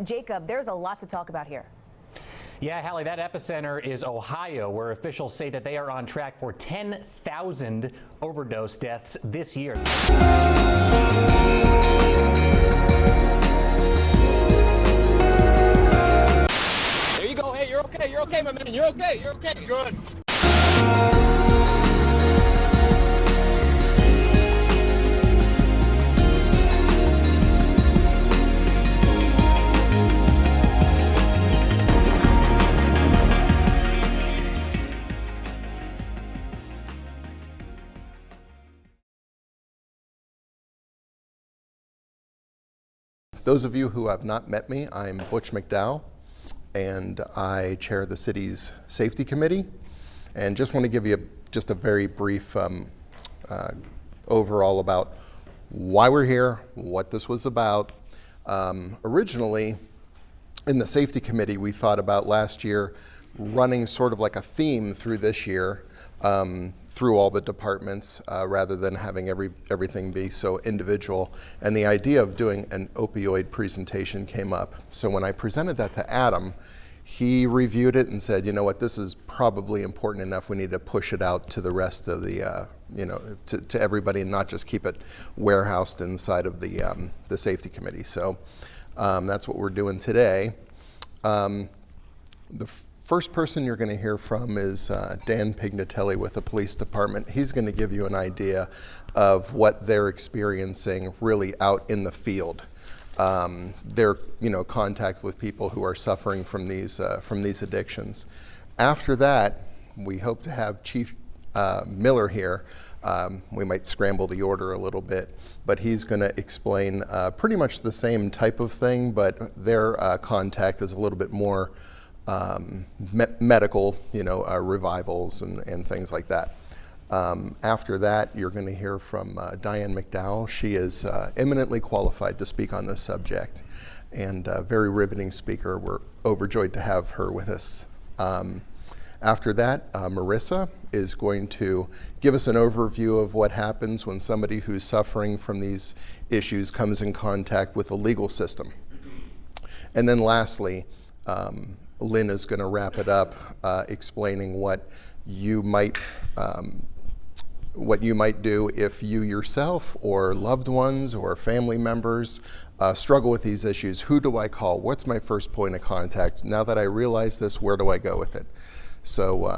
Jacob, there's a lot to talk about here. Yeah, Hallie, that epicenter is Ohio, where officials say that they are on track for 10,000 overdose deaths this year. There you go. Hey, you're okay. You're okay, my man. You're okay. You're okay. Good. Those of you who have not met me, I'm Butch McDowell, and I chair the city's safety committee. And just want to give you just a very brief overall about why we're here, what this was about. Originally, in the safety committee, we thought about last year running sort of like a theme through this year, through all the departments, rather than having everything be so individual. And the idea of doing an opioid presentation came up. So when I presented that to Adam, he reviewed it and said, you know what, this is probably important enough, we need to push it out to the rest of the, to everybody, and not just keep it warehoused inside of the safety committee. So that's what we're doing today. The first person you're going to hear from is Dan Pignatelli with the police department. He's going to give you an idea of what they're experiencing really out in the field. Their contact with people who are suffering from these addictions. After that, we hope to have Chief Miller here. We might scramble the order a little bit, but he's going to explain pretty much the same type of thing, but their contact is a little bit more medical, revivals and things like that. After that, you're going to hear from Diane McDowell. She is eminently qualified to speak on this subject, and a very riveting speaker. We're overjoyed to have her with us. After that, Marissa is going to give us an overview of what happens when somebody who's suffering from these issues comes in contact with the legal system. And then lastly, Lynn is going to wrap it up, explaining what you might do if you yourself or loved ones or family members struggle with these issues. Who do I call? What's my first point of contact? Now that I realize this, where do I go with it? So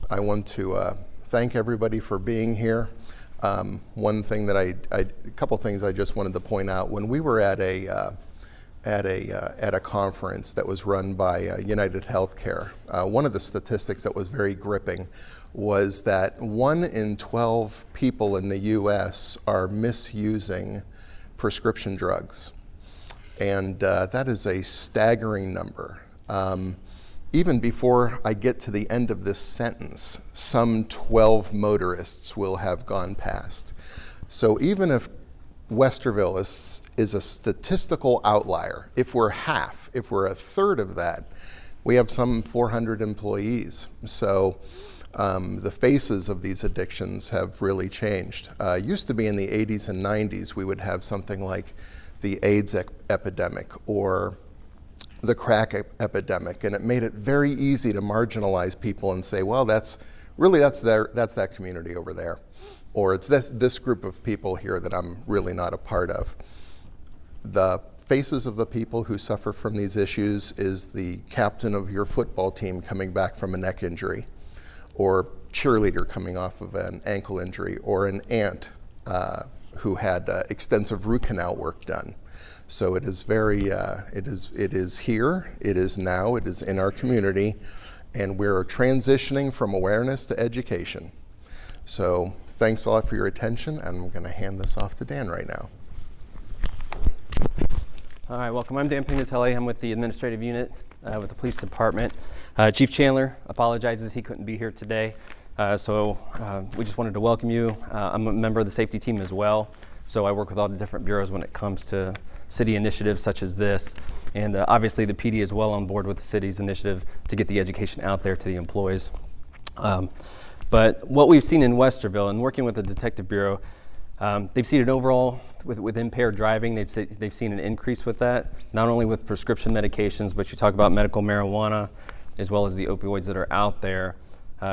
I want to thank everybody for being here. One thing that a couple things I just wanted to point out. When we were at a conference that was run by United Healthcare, one of the statistics that was very gripping was that 1 in 12 people in the US are misusing prescription drugs. And that is a staggering number. Even before I get to the end of this sentence, some 12 motorists will have gone past. So even if Westerville is a statistical outlier, if we're a third of that, we have some 400 employees. So the faces of these addictions have really changed. Used to be in the 80s and 90s, we would have something like the AIDS epidemic or the crack epidemic, and it made it very easy to marginalize people and say, well, that's that community over there, or it's this group of people here that I'm really not a part of. The faces of the people who suffer from these issues is the captain of your football team coming back from a neck injury, or cheerleader coming off of an ankle injury, or an aunt who had extensive root canal work done. So it is very, it is here, it is now, it is in our community, and we're transitioning from awareness to education. So thanks a lot for your attention, and I'm going to hand this off to Dan right now. All right, welcome. I'm Dan Pignatelli. I'm with the administrative unit with the police department. Chief Chandler apologizes he couldn't be here today, so we just wanted to welcome you. I'm a member of the safety team as well, so I work with all the different bureaus when it comes to city initiatives such as this, and obviously the PD is well on board with the city's initiative to get the education out there to the employees. But what we've seen in Westerville and working with the Detective Bureau, They've seen an overall, with impaired driving, they've seen an increase with that, not only with prescription medications, but you talk about medical marijuana, as well as the opioids that are out there.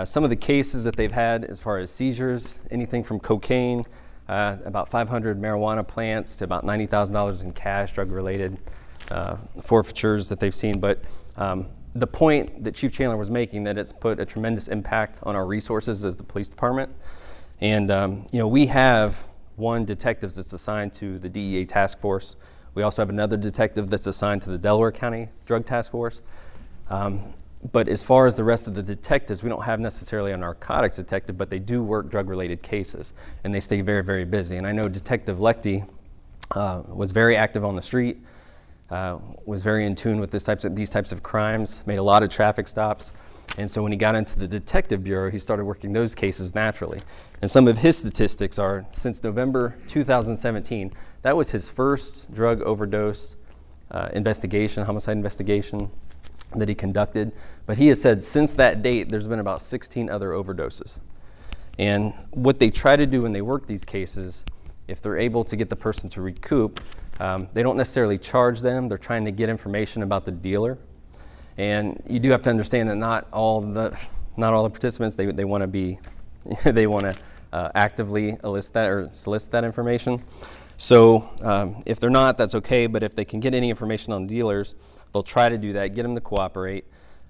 Some of the cases that they've had as far as seizures, anything from cocaine, about 500 marijuana plants to about $90,000 in cash, drug-related forfeitures that they've seen. But the point that Chief Chandler was making, that it's put a tremendous impact on our resources as the police department. And we have one detective that's assigned to the DEA task force. We also have another detective that's assigned to the Delaware County Drug Task Force. But as far as the rest of the detectives, we don't have necessarily a narcotics detective, but they do work drug-related cases, and they stay very, very busy. And I know Detective Lechty was very active on the street, was very in tune with these types of crimes, made a lot of traffic stops. And so when he got into the Detective Bureau, he started working those cases naturally. And some of his statistics are, since November 2017, that was his first drug overdose investigation, homicide investigation that he conducted. But he has said since that date, there's been about 16 other overdoses. And what they try to do when they work these cases, if they're able to get the person to recoup, they don't necessarily charge them. They're trying to get information about the dealer. And you do have to understand that not all the participants, they want to be, they want to actively elicit that or solicit that information. So if they're not, that's okay. But if they can get any information on dealers, they'll try to do that, get them to cooperate.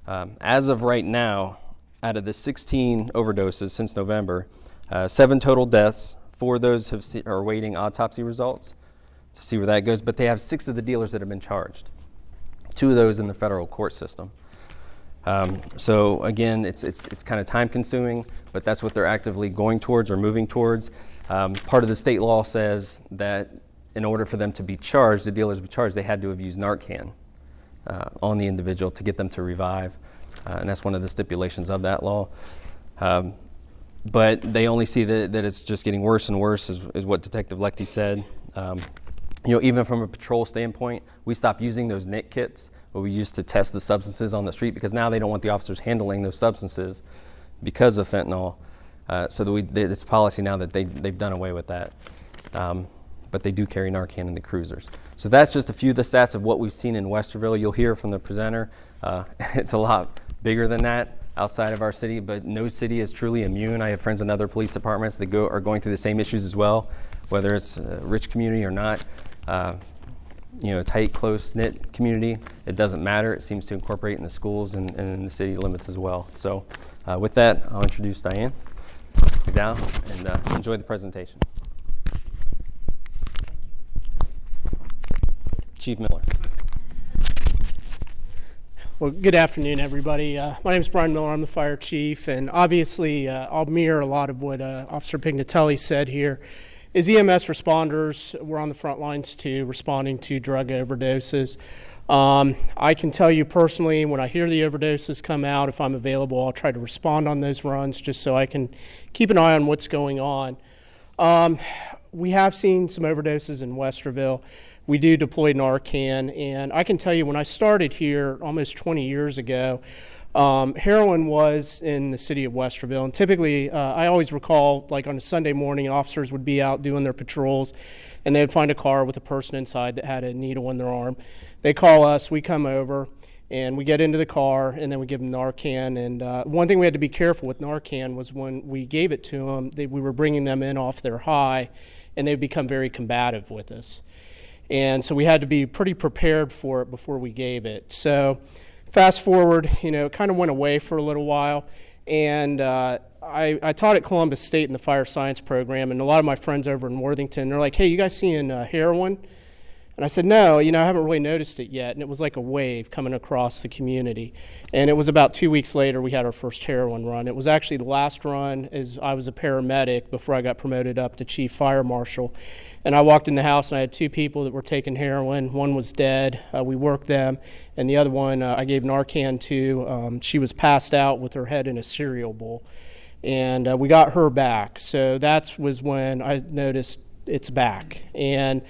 As of right now, out of the 16 overdoses since November, 7 total deaths. 4 of those are awaiting autopsy results to see where that goes. But they have 6 of the dealers that have been charged. 2 of those in the federal court system. So again, it's kind of time consuming, but that's what they're actively going towards or moving towards. Part of the state law says that in order for them to be charged, the dealers to be charged, they had to have used Narcan on the individual to get them to revive. And that's one of the stipulations of that law. But they only see that it's just getting worse and worse, is what Detective Lechty said. Even from a patrol standpoint, we stopped using those NIC kits, what we used to test the substances on the street, because now they don't want the officers handling those substances because of fentanyl. So it's policy now that they've done away with that. But they do carry Narcan in the cruisers. So that's just a few of the stats of what we've seen in Westerville. You'll hear from the presenter. It's a lot bigger than that outside of our city, but no city is truly immune. I have friends in other police departments that are going through the same issues as well, whether it's a rich community or not. Tight, close-knit community, it doesn't matter. It seems to incorporate in the schools and in the city limits as well. So with that, I'll introduce Diane McDowell and enjoy the presentation. Chief Miller. Well, good afternoon, everybody. My name is Brian Miller. I'm the fire chief, and obviously I'll mirror a lot of what Officer Pignatelli said here. As EMS responders, we're on the front lines too, responding to drug overdoses. I can tell you personally, when I hear the overdoses come out, if I'm available, I'll try to respond on those runs just so I can keep an eye on what's going on. We have seen some overdoses in Westerville. We do deploy Narcan, and I can tell you when I started here almost 20 years ago, heroin was in the city of Westerville, and typically I always recall, like on a Sunday morning, officers would be out doing their patrols, and they'd find a car with a person inside that had a needle in their arm. They call us, we come over, and we get into the car, and then we give them Narcan. And one thing we had to be careful with Narcan was when we gave it to them, we were bringing them in off their high, and they'd become very combative with us. And so we had to be pretty prepared for it before we gave it. So fast forward, it kind of went away for a little while. And I taught at Columbus State in the fire science program, and a lot of my friends over in Worthington, they're like, hey, you guys seeing heroin? And I said, no, I haven't really noticed it yet. And it was like a wave coming across the community. And it was about 2 weeks later we had our first heroin run. It was actually the last run as I was a paramedic before I got promoted up to chief fire marshal. And I walked in the house and I had 2 people that were taking heroin. One was dead. We worked them. And the other one I gave Narcan to. She was passed out with her head in a cereal bowl. And we got her back. So that was when I noticed it's back. And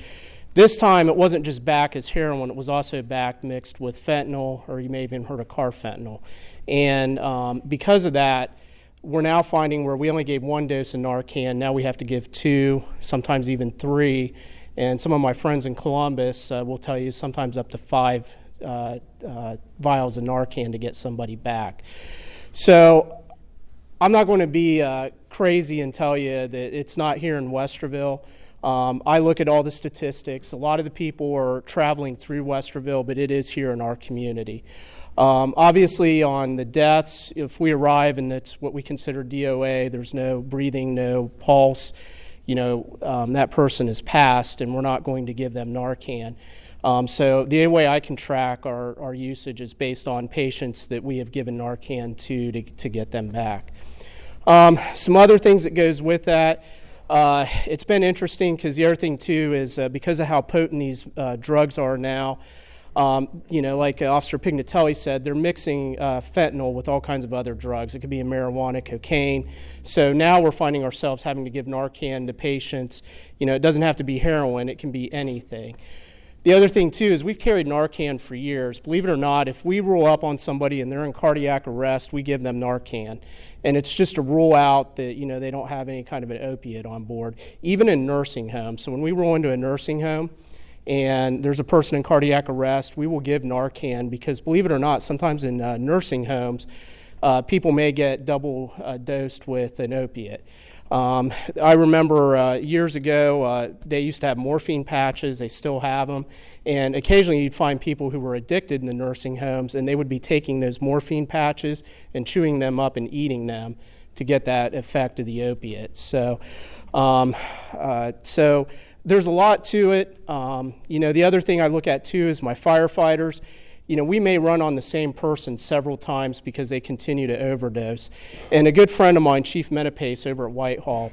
this time, it wasn't just back as heroin, it was also back mixed with fentanyl, or you may have even heard of carfentanil. And because of that, we're now finding where we only gave 1 dose of Narcan, now we have to give 2, sometimes even 3. And some of my friends in Columbus will tell you sometimes up to 5 vials of Narcan to get somebody back. So I'm not going to be crazy and tell you that it's not here in Westerville. I look at all the statistics. A lot of the people are traveling through Westerville, but it is here in our community. Obviously, on the deaths, if we arrive and it's what we consider DOA, there's no breathing, no pulse, that person is passed, and we're not going to give them Narcan. So the only way I can track our usage is based on patients that we have given Narcan to get them back. Some other things that goes with that. It's been interesting because the other thing too is because of how potent these drugs are now, like Officer Pignatelli said, they're mixing fentanyl with all kinds of other drugs. It could be marijuana, cocaine. So now we're finding ourselves having to give Narcan to patients. It doesn't have to be heroin, it can be anything. The other thing too is we've carried Narcan for years. Believe it or not, if we roll up on somebody and they're in cardiac arrest, we give them Narcan. And it's just to rule out that they don't have any kind of an opiate on board, even in nursing homes. So when we roll into a nursing home and there's a person in cardiac arrest, we will give Narcan because, believe it or not, sometimes in nursing homes, people may get double dosed with an opiate. I remember years ago, they used to have morphine patches, they still have them, and occasionally you'd find people who were addicted in the nursing homes, and they would be taking those morphine patches and chewing them up and eating them to get that effect of the opiate. So there's a lot to it. The other thing I look at too is my firefighters. We may run on the same person several times because they continue to overdose. And a good friend of mine, Chief Menapace over at Whitehall,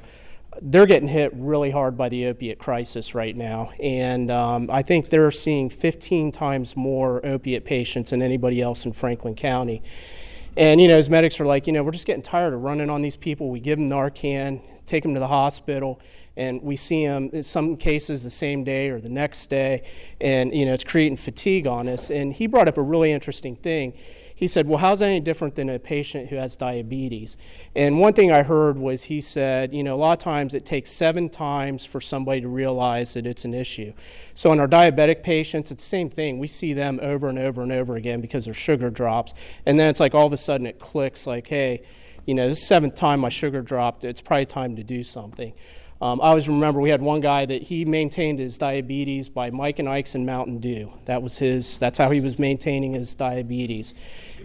they're getting hit really hard by the opiate crisis right now. And I think they're seeing 15 times more opiate patients than anybody else in Franklin County. And, as medics are like, we're just getting tired of running on these people. We give them Narcan, take them to the hospital, and we see them in some cases the same day or the next day, and it's creating fatigue on us. And he brought up a really interesting thing. He said, well, how's that any different than a patient who has diabetes? And one thing I heard was he said, a lot of times it takes 7 times for somebody to realize that it's an issue. So in our diabetic patients, it's the same thing. We see them over and over and over again because their sugar drops, and then it's like all of a sudden it clicks like, hey, this is the 7th time my sugar dropped. It's probably time to do something. I always remember we had one guy that he maintained his diabetes by Mike and Ike's and Mountain Dew. That's how he was maintaining his diabetes.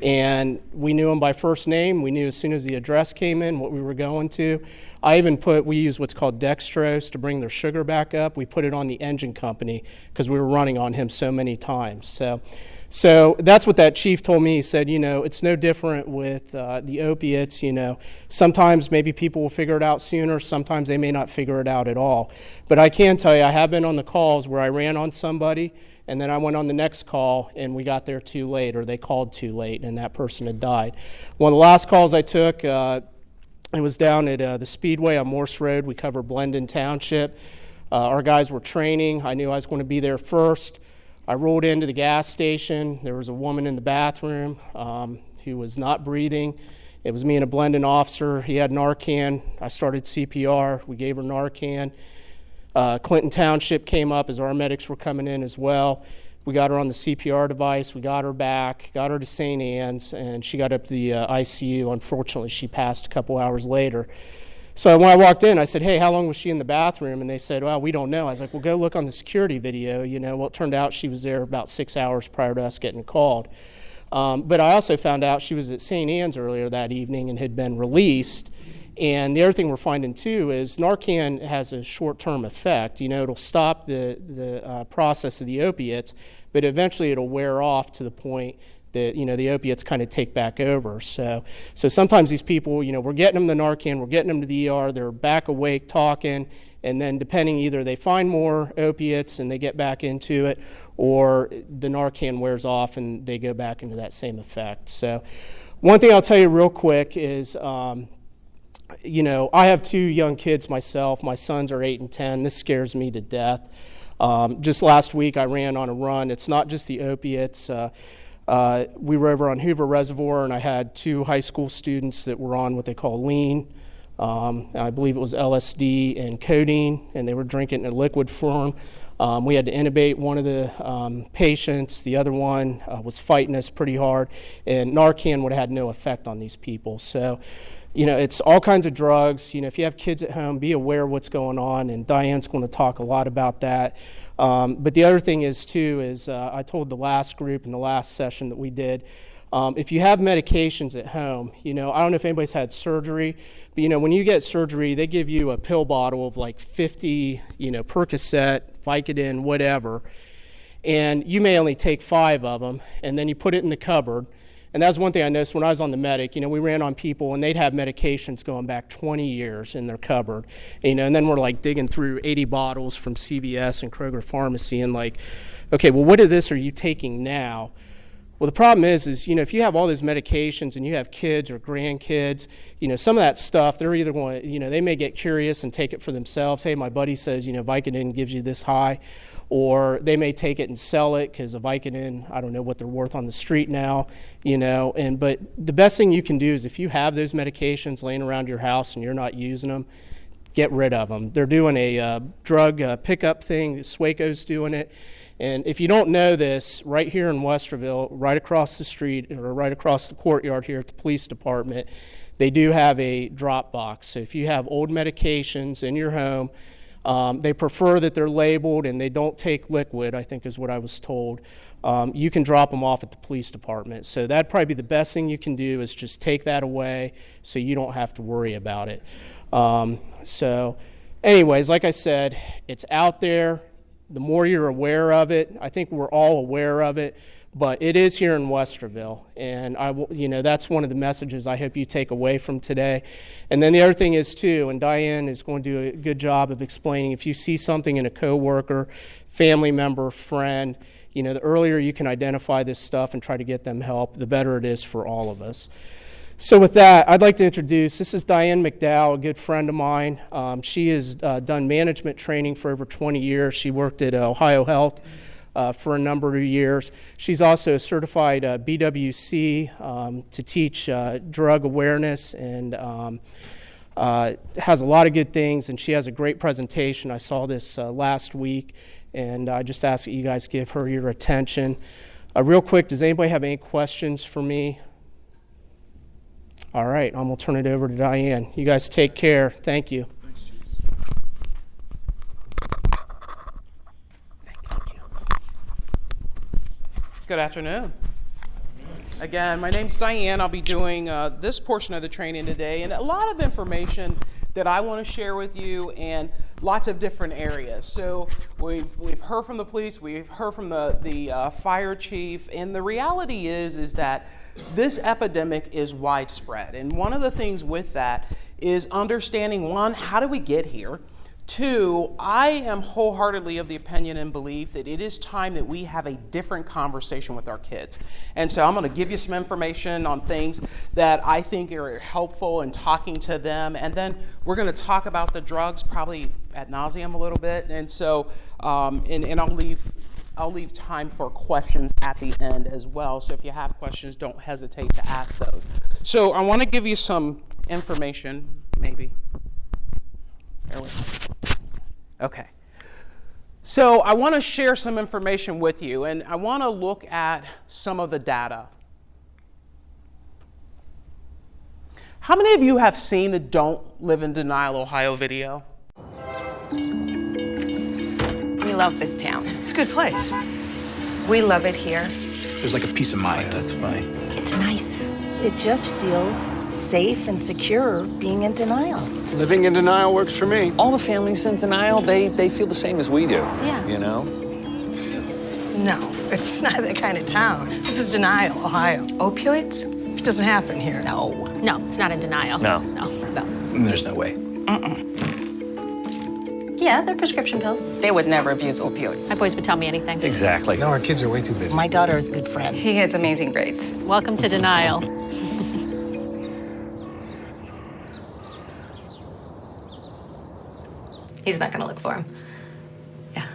And we knew him by first name. We knew as soon as the address came in what we were going to. We use what's called dextrose to bring their sugar back up. We put it on the engine company because we were running on him so many times. So that's what that chief told me. He said, it's no different with the opiates. Sometimes maybe people will figure it out sooner. Sometimes they may not figure it out at all. But I can tell you, I have been on the calls where I ran on somebody, and then I went on the next call, and we got there too late, or they called too late, and that person had died. One of the last calls I took, it was down at the Speedway on Morse Road. We cover Blendon Township. Our guys were training. I knew I was going to be there first. I rolled into the gas station. There was a woman in the bathroom who was not breathing. It was me and a Blendon officer. He had Narcan. I started CPR. We gave her Narcan. Clinton Township came up as our medics were coming in as well. We got her on the CPR device. We got her back, got her to St. Anne's, and she got up to the ICU. Unfortunately, she passed a couple hours later. So when I walked in, I said, hey, how long was she in the bathroom? And they said, well, we don't know. I was like, well, go look on the security video. Well, it turned out she was there about 6 hours prior to us getting called. But I also found out she was at St. Anne's earlier that evening and had been released. And the other thing we're finding too is Narcan has a short-term effect. It'll stop the process of the opiates, but eventually it'll wear off to the point that the opiates kind of take back over. So sometimes these people, we're getting them the Narcan, we're getting them to the ER, they're back awake talking, and then depending, either they find more opiates and they get back into it, or the Narcan wears off and they go back into that same effect. So one thing I'll tell you real quick is, I have 2 young kids myself. My sons are 8 and 10. This scares me to death. Just last week I ran on a run. It's not just the opiates. We were over on Hoover Reservoir, and I had 2 high school students that were on what they call lean. I believe it was LSD and codeine, and they were drinking it in a liquid form. We had to intubate one of the patients. The other one was fighting us pretty hard, and Narcan would have had no effect on these people. So, it's all kinds of drugs. If you have kids at home, be aware of what's going on, and Diane's going to talk a lot about that. But the other thing is, too, is I told the last group in the last session that we did, if you have medications at home, I don't know if anybody's had surgery, but when you get surgery, they give you a pill bottle of like 50, Percocet, Vicodin, whatever, and you may only take 5 of them, and then you put it in the cupboard. And that's one thing I noticed when I was on the medic. We ran on people, and they'd have medications going back 20 years in their cupboard. And then we're like digging through 80 bottles from CVS and Kroger Pharmacy, and like, okay, well, what of this are you taking now? Well, the problem is if you have all those medications and you have kids or grandkids, some of that stuff, they're either going, they may get curious and take it for themselves. Hey, my buddy says, Vicodin gives you this high. Or they may take it and sell it because a Vicodin, I don't know what they're worth on the street now, but the best thing you can do is if you have those medications laying around your house and you're not using them, get rid of them. They're doing a drug pickup thing. SWACO's doing it. And if you don't know this, right here in Westerville, right across the street or right across the courtyard here at the police department, they do have a drop box. So if you have old medications in your home, they prefer that they're labeled and they don't take liquid, I think is what I was told. You can drop them off at the police department. So that'd probably be the best thing you can do is just take that away so you don't have to worry about it. So anyways, like I said, it's out there. The more you're aware of it, I think we're all aware of it, but it is here in Westerville, and that's one of the messages I hope you take away from today. And then the other thing is too, and Diane is going to do a good job of explaining, if you see something in a coworker, family member, friend, the earlier you can identify this stuff and try to get them help, the better it is for all of us. So with that, I'd like to introduce, this is Diane McDowell, a good friend of mine. She has done management training for over 20 years. She worked at Ohio Health for a number of years. She's also a certified BWC to teach drug awareness and has a lot of good things, and she has a great presentation. I saw this last week, and I just ask that you guys give her your attention. Real quick, does anybody have any questions for me? All right, I'm going to turn it over to Diane. You guys take care. Thank you. Good afternoon. Again, my name's Diane. I'll be doing this portion of the training today, and a lot of information that I want to share with you in lots of different areas. So we've heard from the police, we've heard from the fire chief, and the reality is that this epidemic is widespread. And one of the things with that is understanding, one, how do we get here? Two, I am wholeheartedly of the opinion and belief that it is time that we have a different conversation with our kids. And so I'm going to give you some information on things that I think are helpful in talking to them. And then we're going to talk about the drugs probably ad nauseum a little bit. And so, and I'll leave time for questions at the end as well. So if you have questions, don't hesitate to ask those. So I want to give you some information, maybe. Bear with me. Okay. So I want to share some information with you, and I want to look at some of the data. How many of you have seen the Don't Live in Denial Ohio video? We love this town. It's a good place. We love it here. There's like a peace of mind. That's funny. It's nice. It just feels safe and secure being in denial. Living in denial works for me. All the families in denial, they feel the same as we do. Yeah. You know? No, it's not that kind of town. This is Denial, Ohio. Opioids? It doesn't happen here. No. No, it's not in denial. No. No. There's no way. Yeah, they're prescription pills. They would never abuse opioids. My boys would tell me anything. Exactly. No, our kids are way too busy. My daughter is good friends. He gets amazing grades. Welcome to denial. He's not going to look for him. Yeah.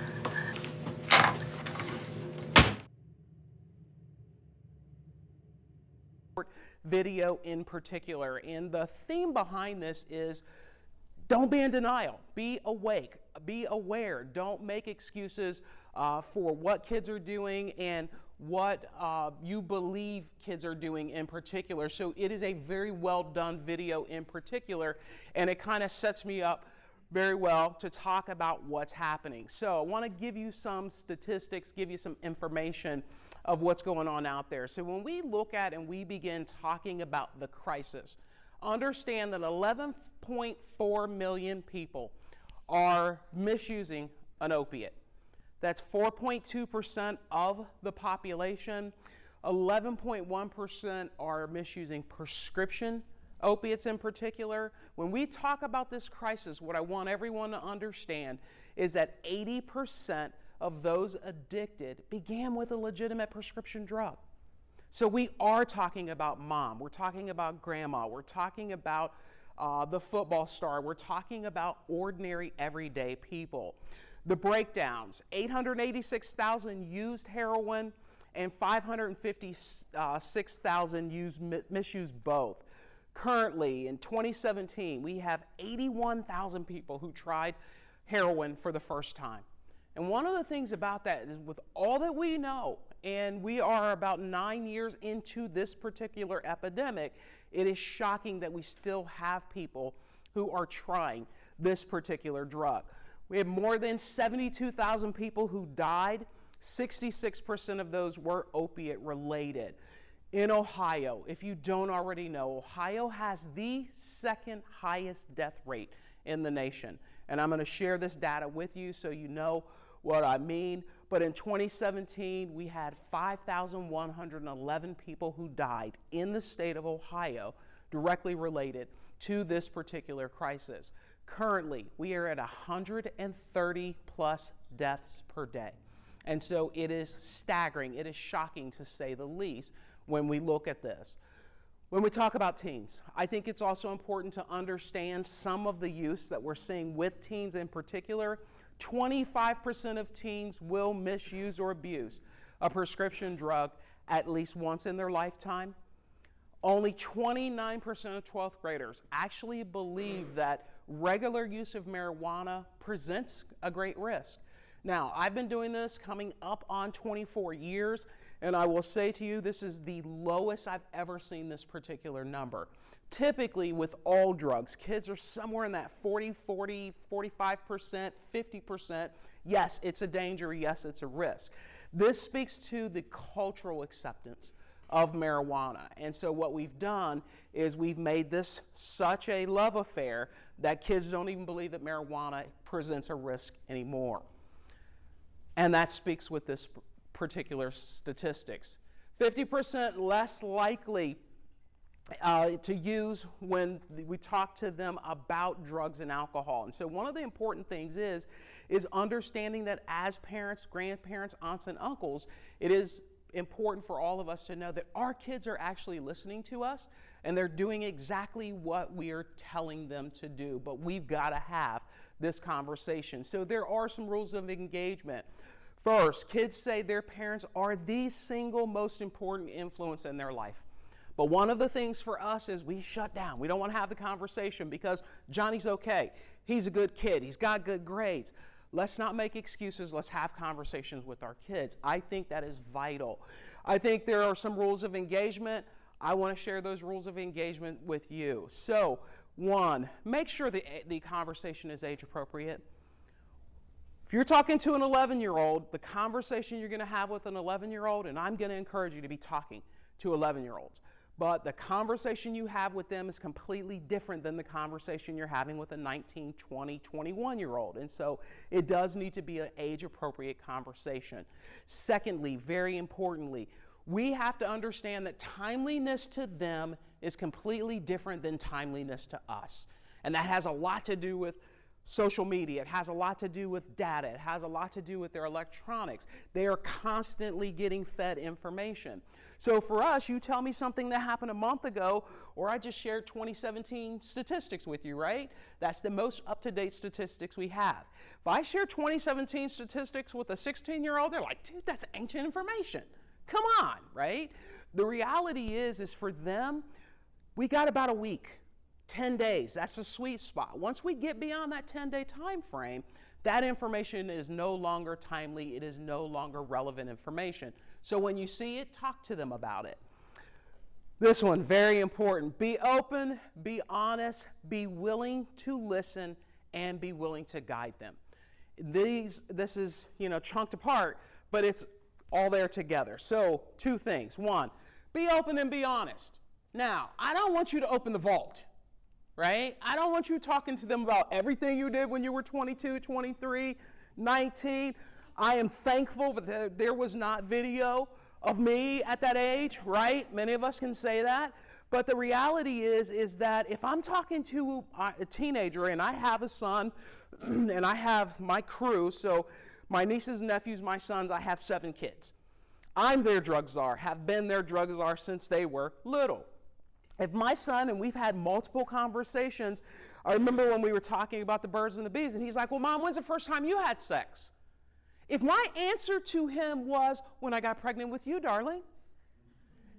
video in particular. And the theme behind this is don't be in denial. Be awake. Be aware. Don't make excuses for what kids are doing and what you believe kids are doing in particular. So it is a very well done video in particular, and it kind of sets me up very well to talk about what's happening. So I want to give you some statistics, give you some information of what's going on out there. So when we look at and we begin talking about the crisis, understand that 11.4 million people are misusing an opiate. That's 4.2% of the population. 11.1% are misusing prescription opiates in particular. When we talk about this crisis, what I want everyone to understand is that 80% of those addicted began with a legitimate prescription drug. So we are talking about mom, we're talking about grandma, we're talking about the football star, we're talking about ordinary everyday people. The breakdowns, 886,000 used heroin and 556,000 misused both. Currently, in 2017, we have 81,000 people who tried heroin for the first time. And one of the things about that is with all that we know, and we are about 9 years into this particular epidemic, it is shocking that we still have people who are trying this particular drug. We have more than 72,000 people who died. 66% of those were opiate related. In Ohio, if you don't already know, Ohio has the second highest death rate in the nation. And I'm going to share this data with you so you know what I mean. But in 2017, we had 5,111 people who died in the state of Ohio directly related to this particular crisis. Currently, we are at 130 plus deaths per day. And so it is staggering, it is shocking to say the least when we look at this. When we talk about teens, I think it's also important to understand some of the use that we're seeing with teens in particular. 25% of teens will misuse or abuse a prescription drug at least once in their lifetime. Only 29% of 12th graders actually believe that regular use of marijuana presents a great risk. Now, I've been doing this coming up on 24 years, and I will say to you, this is the lowest I've ever seen this particular number. Typically, with all drugs, kids are somewhere in that 45%, 50%. Yes, it's a danger. Yes, it's a risk. This speaks to the cultural acceptance of marijuana. And so what we've done is we've made this such a love affair that kids don't even believe that marijuana presents a risk anymore. And that speaks with this particular statistics. 50% less likely to use when we talk to them about drugs and alcohol. And so one of the important things is understanding that as parents, grandparents, aunts, and uncles, it is important for all of us to know that our kids are actually listening to us and they're doing exactly what we are telling them to do. But we've got to have this conversation. So there are some rules of engagement. First, kids say their parents are the single most important influence in their life. But one of the things for us is we shut down. We don't want to have the conversation because Johnny's okay. He's a good kid. He's got good grades. Let's not make excuses. Let's have conversations with our kids. I think that is vital. I think there are some rules of engagement. I want to share those rules of engagement with you. So, one, make sure the conversation is age appropriate. If you're talking to an 11-year-old, the conversation you're going to have with an 11-year-old, and I'm going to encourage you to be talking to 11-year-olds, but the conversation you have with them is completely different than the conversation you're having with a 19, 20, 21-year-old. And so it does need to be an age-appropriate conversation. Secondly, very importantly, we have to understand that timeliness to them is completely different than timeliness to us. And that has a lot to do with social media. It has a lot to do with data. It has a lot to do with their electronics. They are constantly getting fed information. So for us, you tell me something that happened a month ago, or I just shared 2017 statistics with you, right? That's the most up-to-date statistics we have. If I share 2017 statistics with a 16-year-old, they're like, dude, that's ancient information. Come on, right? The reality is for them, We got about a week, 10 days. That's the sweet spot. Once we get beyond that 10-day time frame, that information is no longer timely. It is no longer relevant information. So when you see it, talk to them about it. This one, very important. Be open, be honest, be willing to listen, and be willing to guide them. This is, chunked apart, but it's all there together. So 2 things. 1, be open and be honest. Now, I don't want you to open the vault, right? I don't want you talking to them about everything you did when you were 22, 23, 19. I am thankful that there was not video of me at that age, right? Many of us can say that. But the reality is that if I'm talking to a teenager, and I have a son, and I have my crew, so my nieces and nephews, my sons, I have 7 kids. I'm their drug czar, have been their drug czar since they were little. If my son, and we've had multiple conversations, I remember when we were talking about the birds and the bees, and he's like, well, Mom, when's the first time you had sex? If my answer to him was, when I got pregnant with you, darling,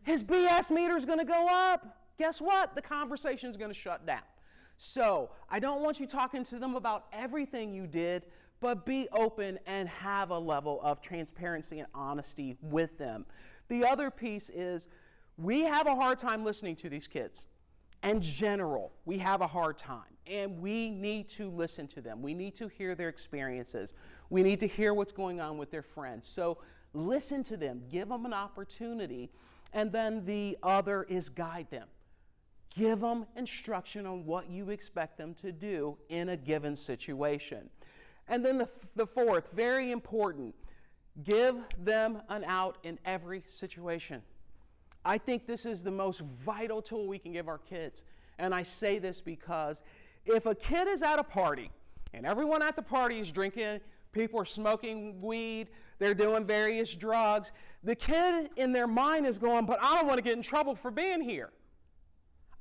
his BS meter is going to go up. Guess what? The conversation is going to shut down. So I don't want you talking to them about everything you did, but be open and have a level of transparency and honesty with them. The other piece is we have a hard time listening to these kids. In general, we have a hard time, and we need to listen to them. We need to hear their experiences. We need to hear what's going on with their friends. So listen to them, give them an opportunity. And then the other is guide them. Give them instruction on what you expect them to do in a given situation. And then the fourth, very important, give them an out in every situation. I think this is the most vital tool we can give our kids. And I say this because if a kid is at a party and everyone at the party is drinking, people are smoking weed, they're doing various drugs, the kid in their mind is going, but I don't want to get in trouble for being here.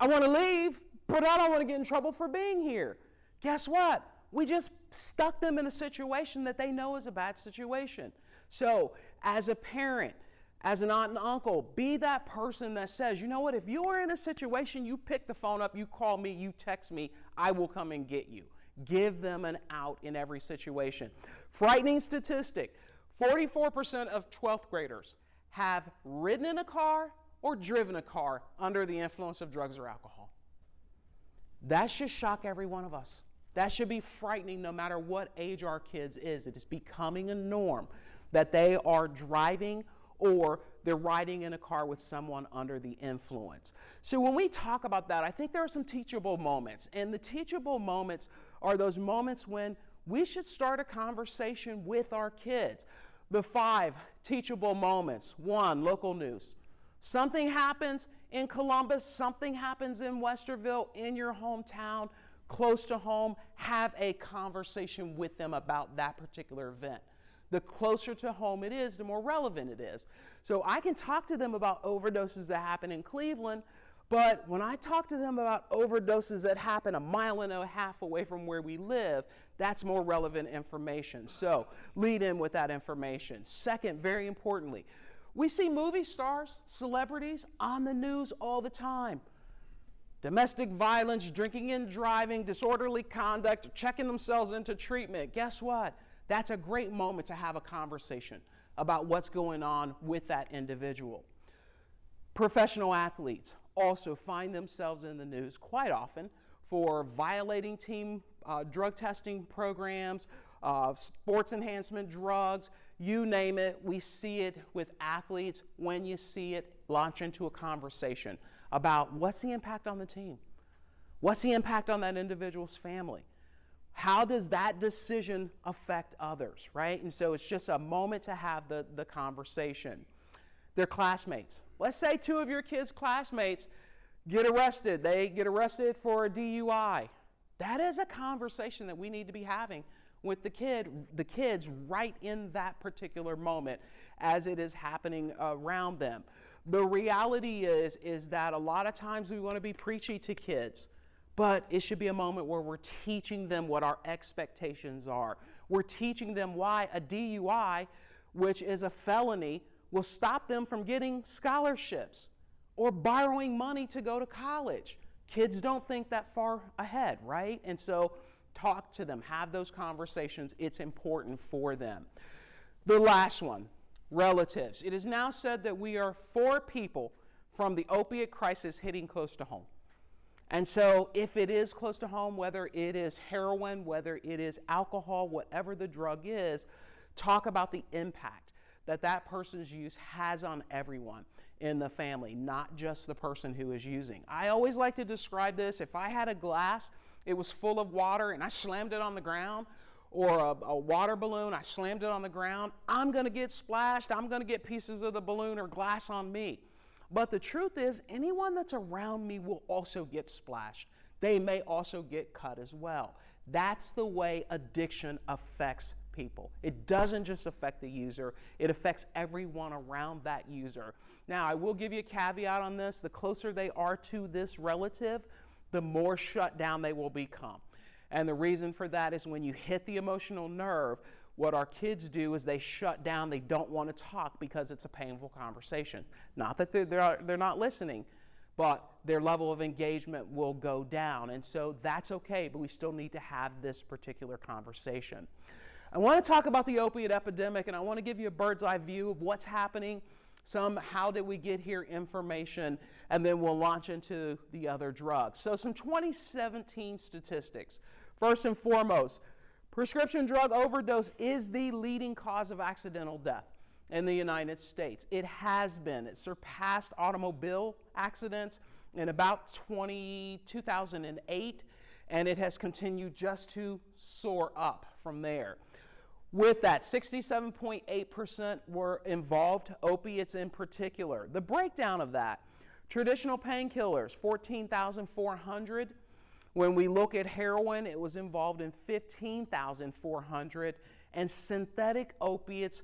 I want to leave, but I don't want to get in trouble for being here. Guess what? We just stuck them in a situation that they know is a bad situation. So as a parent, as an aunt and uncle, be that person that says, you know what, if you are in a situation, you pick the phone up, you call me, you text me, I will come and get you. Give them an out in every situation. Frightening statistic, 44% of 12th graders have ridden in a car or driven a car under the influence of drugs or alcohol. That should shock every one of us. That should be frightening no matter what age our kids is. It is becoming a norm that they are driving or they're riding in a car with someone under the influence. So when we talk about that, I think there are some teachable moments. And the teachable moments are those moments when we should start a conversation with our kids. The 5 teachable moments. 1, local news. Something happens in Columbus, something happens in Westerville, in your hometown, close to home, have a conversation with them about that particular event. The closer to home it is, the more relevant it is. So I can talk to them about overdoses that happen in Cleveland, but when I talk to them about overdoses that happen 1.5 miles away from where we live, that's more relevant information. So lead in with that information. Second, very importantly, we see movie stars, celebrities on the news all the time. Domestic violence, drinking and driving, disorderly conduct, checking themselves into treatment. Guess what? That's a great moment to have a conversation about what's going on with that individual. Professional athletes also find themselves in the news quite often for violating team drug testing programs, sports enhancement drugs, you name it. We see it with athletes. When you see it, launch into a conversation about what's the impact on the team? What's the impact on that individual's family? How does that decision affect others, right? And so it's just a moment to have the conversation. Their classmates. Let's say 2 of your kids' classmates get arrested. They get arrested for a DUI. That is a conversation that we need to be having with the kids right in that particular moment as it is happening around them. The reality is that a lot of times we want to be preachy to kids, but it should be a moment where we're teaching them what our expectations are. We're teaching them why a DUI, which is a felony, will stop them from getting scholarships or borrowing money to go to college. Kids don't think that far ahead, right? And so talk to them, have those conversations. It's important for them. The last one, relatives. It is now said that we are 4 people from the opiate crisis hitting close to home. And so if it is close to home, whether it is heroin, whether it is alcohol, whatever the drug is, talk about the impact that that person's use has on everyone in the family, not just the person who is using. I always like to describe this. If I had a glass, it was full of water, and I slammed it on the ground, or a water balloon, I slammed it on the ground, I'm going to get splashed. I'm going to get pieces of the balloon or glass on me. But the truth is, anyone that's around me will also get splashed. They may also get cut as well. That's the way addiction affects people. It doesn't just affect the user, it affects everyone around that user. Now, I will give you a caveat on this. The closer they are to this relative, the more shut down they will become. And the reason for that is when you hit the emotional nerve, what our kids do is they shut down. They don't want to talk because it's a painful conversation. Not that they're not listening, but their level of engagement will go down. And so that's okay, but we still need to have this particular conversation. I want to talk about the opiate epidemic, and I want to give you a bird's eye view of what's happening, some how did we get here information, and then we'll launch into the other drugs. So some 2017 statistics. First and foremost, prescription drug overdose is the leading cause of accidental death in the United States. It has been. It surpassed automobile accidents in about 2008, and it has continued just to soar up from there. With that, 67.8% were involved, opiates in particular. The breakdown of that, traditional painkillers, 14,400. When we look at heroin, it was involved in 15,400, and synthetic opiates,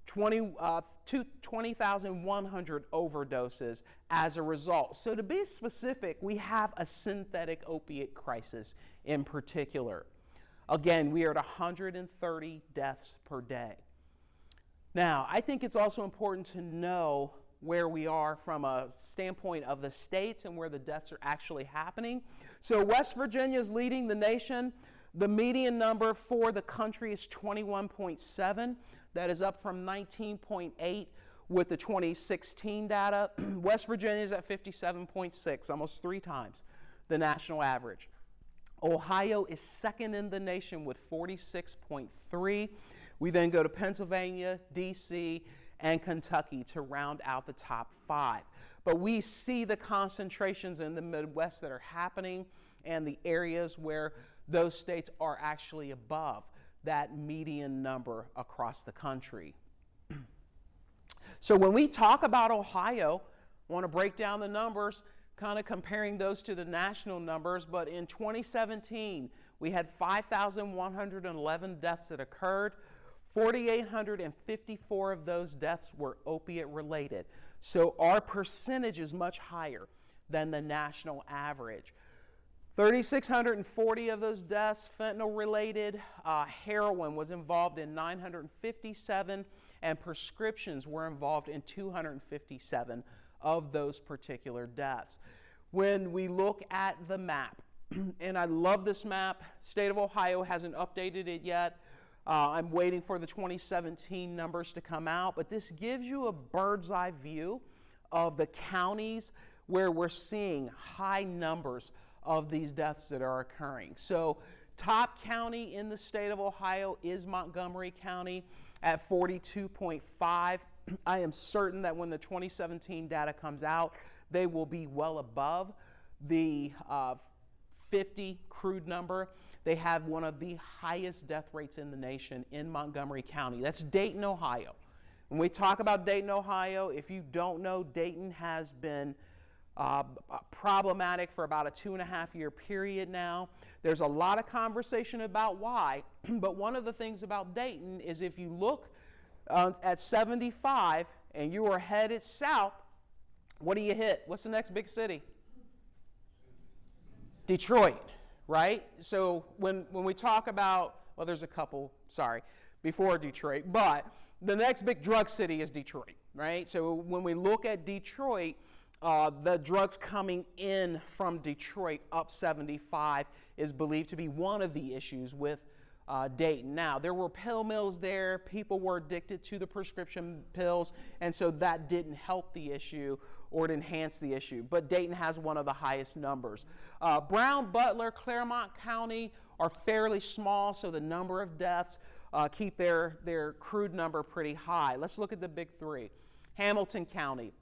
20,100 overdoses as a result. So to be specific, we have a synthetic opiate crisis in particular. Again, we are at 130 deaths per day. Now, I think it's also important to know where we are from a standpoint of the states and where the deaths are actually happening. So West Virginia is leading the nation. The median number for the country is 21.7. That is up from 19.8 with the 2016 data. West Virginia is at 57.6, almost 3 times the national average. Ohio is second in the nation with 46.3. We then go to Pennsylvania, D.C., and Kentucky to round out the top 5. But we see the concentrations in the Midwest that are happening and the areas where those states are actually above that median number across the country. So when we talk about Ohio, I want to break down the numbers, kind of comparing those to the national numbers, but in 2017, we had 5,111 deaths that occurred. 4,854 of those deaths were opiate related. So our percentage is much higher than the national average. 3,640 of those deaths fentanyl related. Heroin was involved in 957, and prescriptions were involved in 257 of those particular deaths. When we look at the map, and I love this map, state of Ohio hasn't updated it yet. I'm waiting for the 2017 numbers to come out, but this gives you a bird's eye view of the counties where we're seeing high numbers of these deaths that are occurring. So top county in the state of Ohio is Montgomery County at 42.5. I am certain that when the 2017 data comes out, they will be well above the 50 crude number. They have one of the highest death rates in the nation in Montgomery County. That's Dayton, Ohio. When we talk about Dayton, Ohio, if you don't know, Dayton has been problematic for about a 2.5-year period now. There's a lot of conversation about why, but one of the things about Dayton is if you look at 75 and you are headed south, what do you hit? What's the next big city? Detroit, right? So when we talk about, well, there's a couple, before Detroit, but the next big drug city is Detroit, right? So when we look at Detroit, The drugs coming in from Detroit, up 75, is believed to be one of the issues with Dayton. Now, there were pill mills there. People were addicted to the prescription pills, and so that didn't help the issue or it enhanced the issue. But Dayton has one of the highest numbers. Brown, Butler, Claremont County are fairly small, so the number of deaths keep their crude number pretty high. Let's look at the big three. Hamilton County,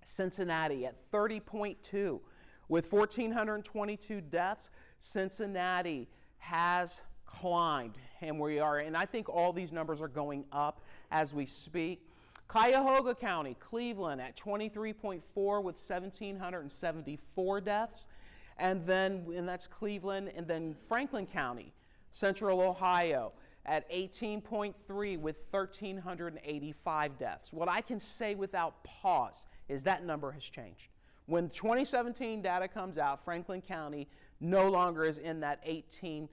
Cincinnati at 30.2. With 1,422 deaths, Cincinnati has climbed, and I think all these numbers are going up as we speak. Cuyahoga County, Cleveland at 23.4 with 1,774 deaths, and that's Cleveland, and then Franklin County, Central Ohio at 18.3 with 1,385 deaths. What I can say without pause is that number has changed. When 2017 data comes out, Franklin County no longer is in that 18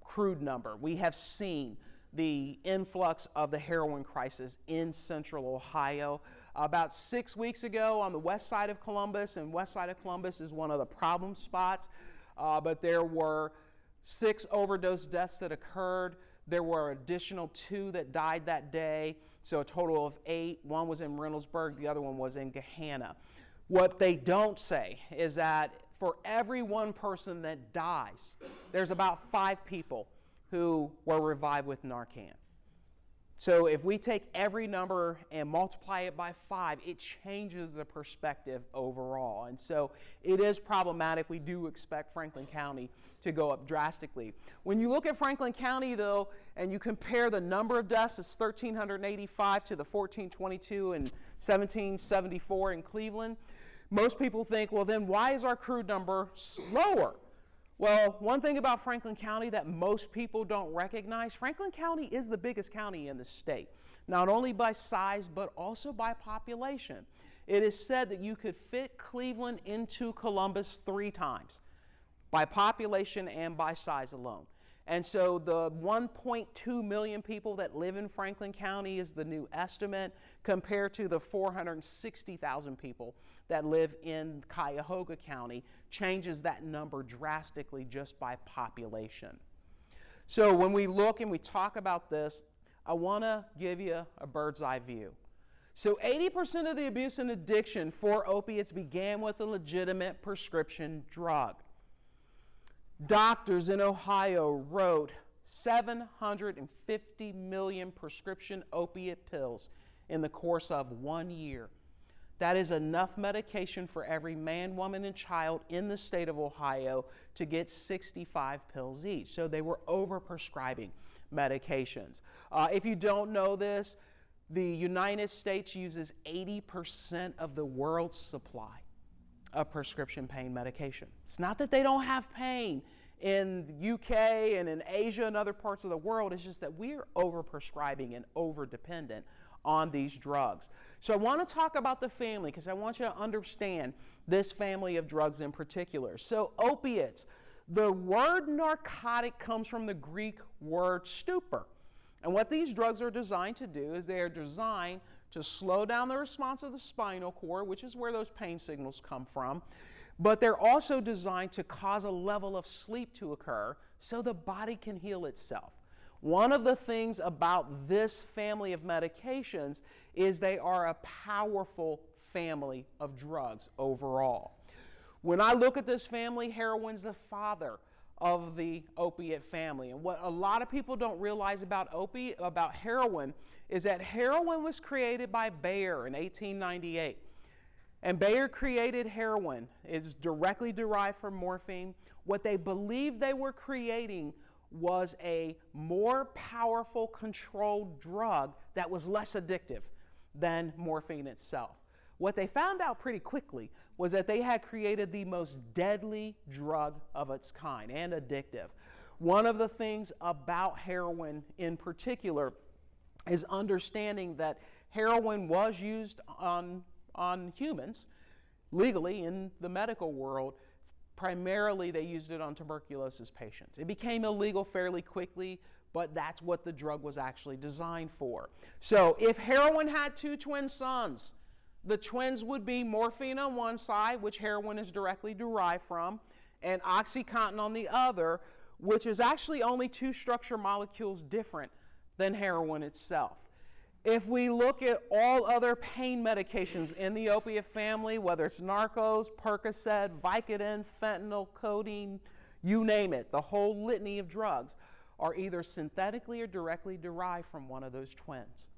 crude number. We have seen the influx of the heroin crisis in Central Ohio. About 6 weeks ago on the west side of Columbus, and west side of Columbus is one of the problem spots, but there were 6 overdose deaths that occurred. There were additional 2 that died that day, so a total of 8. One was in Reynoldsburg, the other one was in Gahanna. What they don't say is that for every one person that dies, there's about 5 people who were revived with Narcan. So if we take every number and multiply it by 5, it changes the perspective overall. And so it is problematic. We do expect Franklin County to go up drastically. When you look at Franklin County, though, and you compare the number of deaths, it's 1,385 to the 1,422 and 1,774 in Cleveland, most people think, well, then why is our crude number lower? Well, one thing about Franklin County that most people don't recognize, Franklin County is the biggest county in the state, not only by size, but also by population. It is said that you could fit Cleveland into Columbus 3 times, by population and by size alone. And so the 1.2 million people that live in Franklin County is the new estimate, compared to the 460,000 people that live in Cuyahoga County, changes that number drastically just by population. So when we look and we talk about this, I want to give you a bird's eye view. So 80% of the abuse and addiction for opiates began with a legitimate prescription drug. Doctors in Ohio wrote 750 million prescription opiate pills in the course of 1 year. That is enough medication for every man, woman, and child in the state of Ohio to get 65 pills each. So they were overprescribing medications. If you don't know this, the United States uses 80% of the world's supply of prescription pain medication. It's not that they don't have pain in the UK and in Asia and other parts of the world. It's just that we're overprescribing and over-dependent on these drugs. So I want to talk about the family because I want you to understand this family of drugs in particular. So opiates, the word narcotic comes from the Greek word stupor. And what these drugs are designed to do is they are designed to slow down the response of the spinal cord, which is where those pain signals come from, but they're also designed to cause a level of sleep to occur so the body can heal itself. One of the things about this family of medications is they are a powerful family of drugs overall. When I look at this family, heroin's the father of the opiate family. And what a lot of people don't realize about heroin is that heroin was created by Bayer in 1898. And Bayer created heroin. It's directly derived from morphine. What they believed they were creating was a more powerful controlled drug that was less addictive than morphine itself. What they found out pretty quickly was that they had created the most deadly drug of its kind and addictive. One of the things about heroin in particular is understanding that heroin was used on humans legally in the medical world. Primarily, they used it on tuberculosis patients. It became illegal fairly quickly, but that's what the drug was actually designed for. So if heroin had 2 twin sons, The twins would be morphine on one side, which heroin is directly derived from, and OxyContin on the other, which is actually only 2 structure molecules different than heroin itself. If we look at all other pain medications in the opiate family, whether it's Narcos, Percocet, Vicodin, fentanyl, codeine, you name it, the whole litany of drugs are either synthetically or directly derived from one of those twins.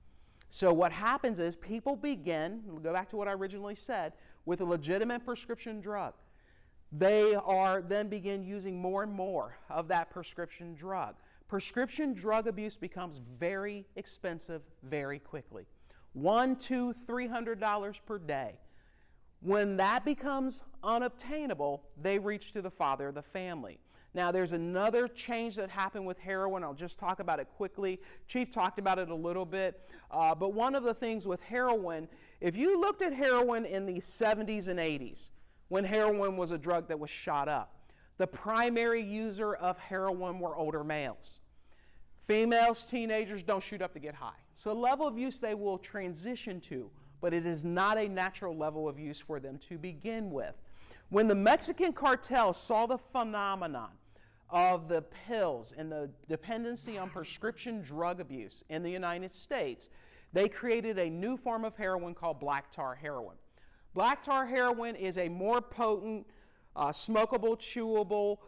So what happens is people begin, we'll go back to what I originally said, with a legitimate prescription drug. They are then begin using more and more of that prescription drug. Prescription drug abuse becomes very expensive very quickly. $100, $200, $300 per day. When that becomes unobtainable, they reach to the father of the family. Now, there's another change that happened with heroin. I'll just talk about it quickly. Chief talked about it a little bit. But one of the things with heroin, if you looked at heroin in the 70s and 80s, when heroin was a drug that was shot up, the primary user of heroin were older males. Females, teenagers don't shoot up to get high. So the level of use they will transition to, but it is not a natural level of use for them to begin with. When the Mexican cartel saw the phenomenon of the pills and the dependency on prescription drug abuse in the United States, they created a new form of heroin called black tar heroin. Black tar heroin is a more potent, smokable, chewable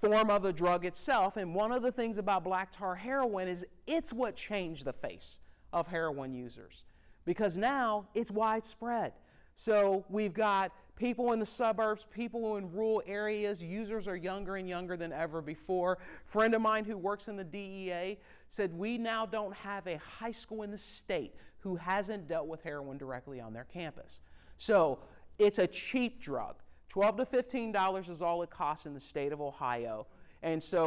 form of the drug itself, and one of the things about black tar heroin is it's what changed the face of heroin users, because now it's widespread. So we've got people in the suburbs, people in rural areas, users are younger and younger than ever before. A friend of mine who works in the DEA said we now don't have a high school in the state who hasn't dealt with heroin directly on their campus. So it's a cheap drug. $12 to $15 is all it costs in the state of Ohio. And so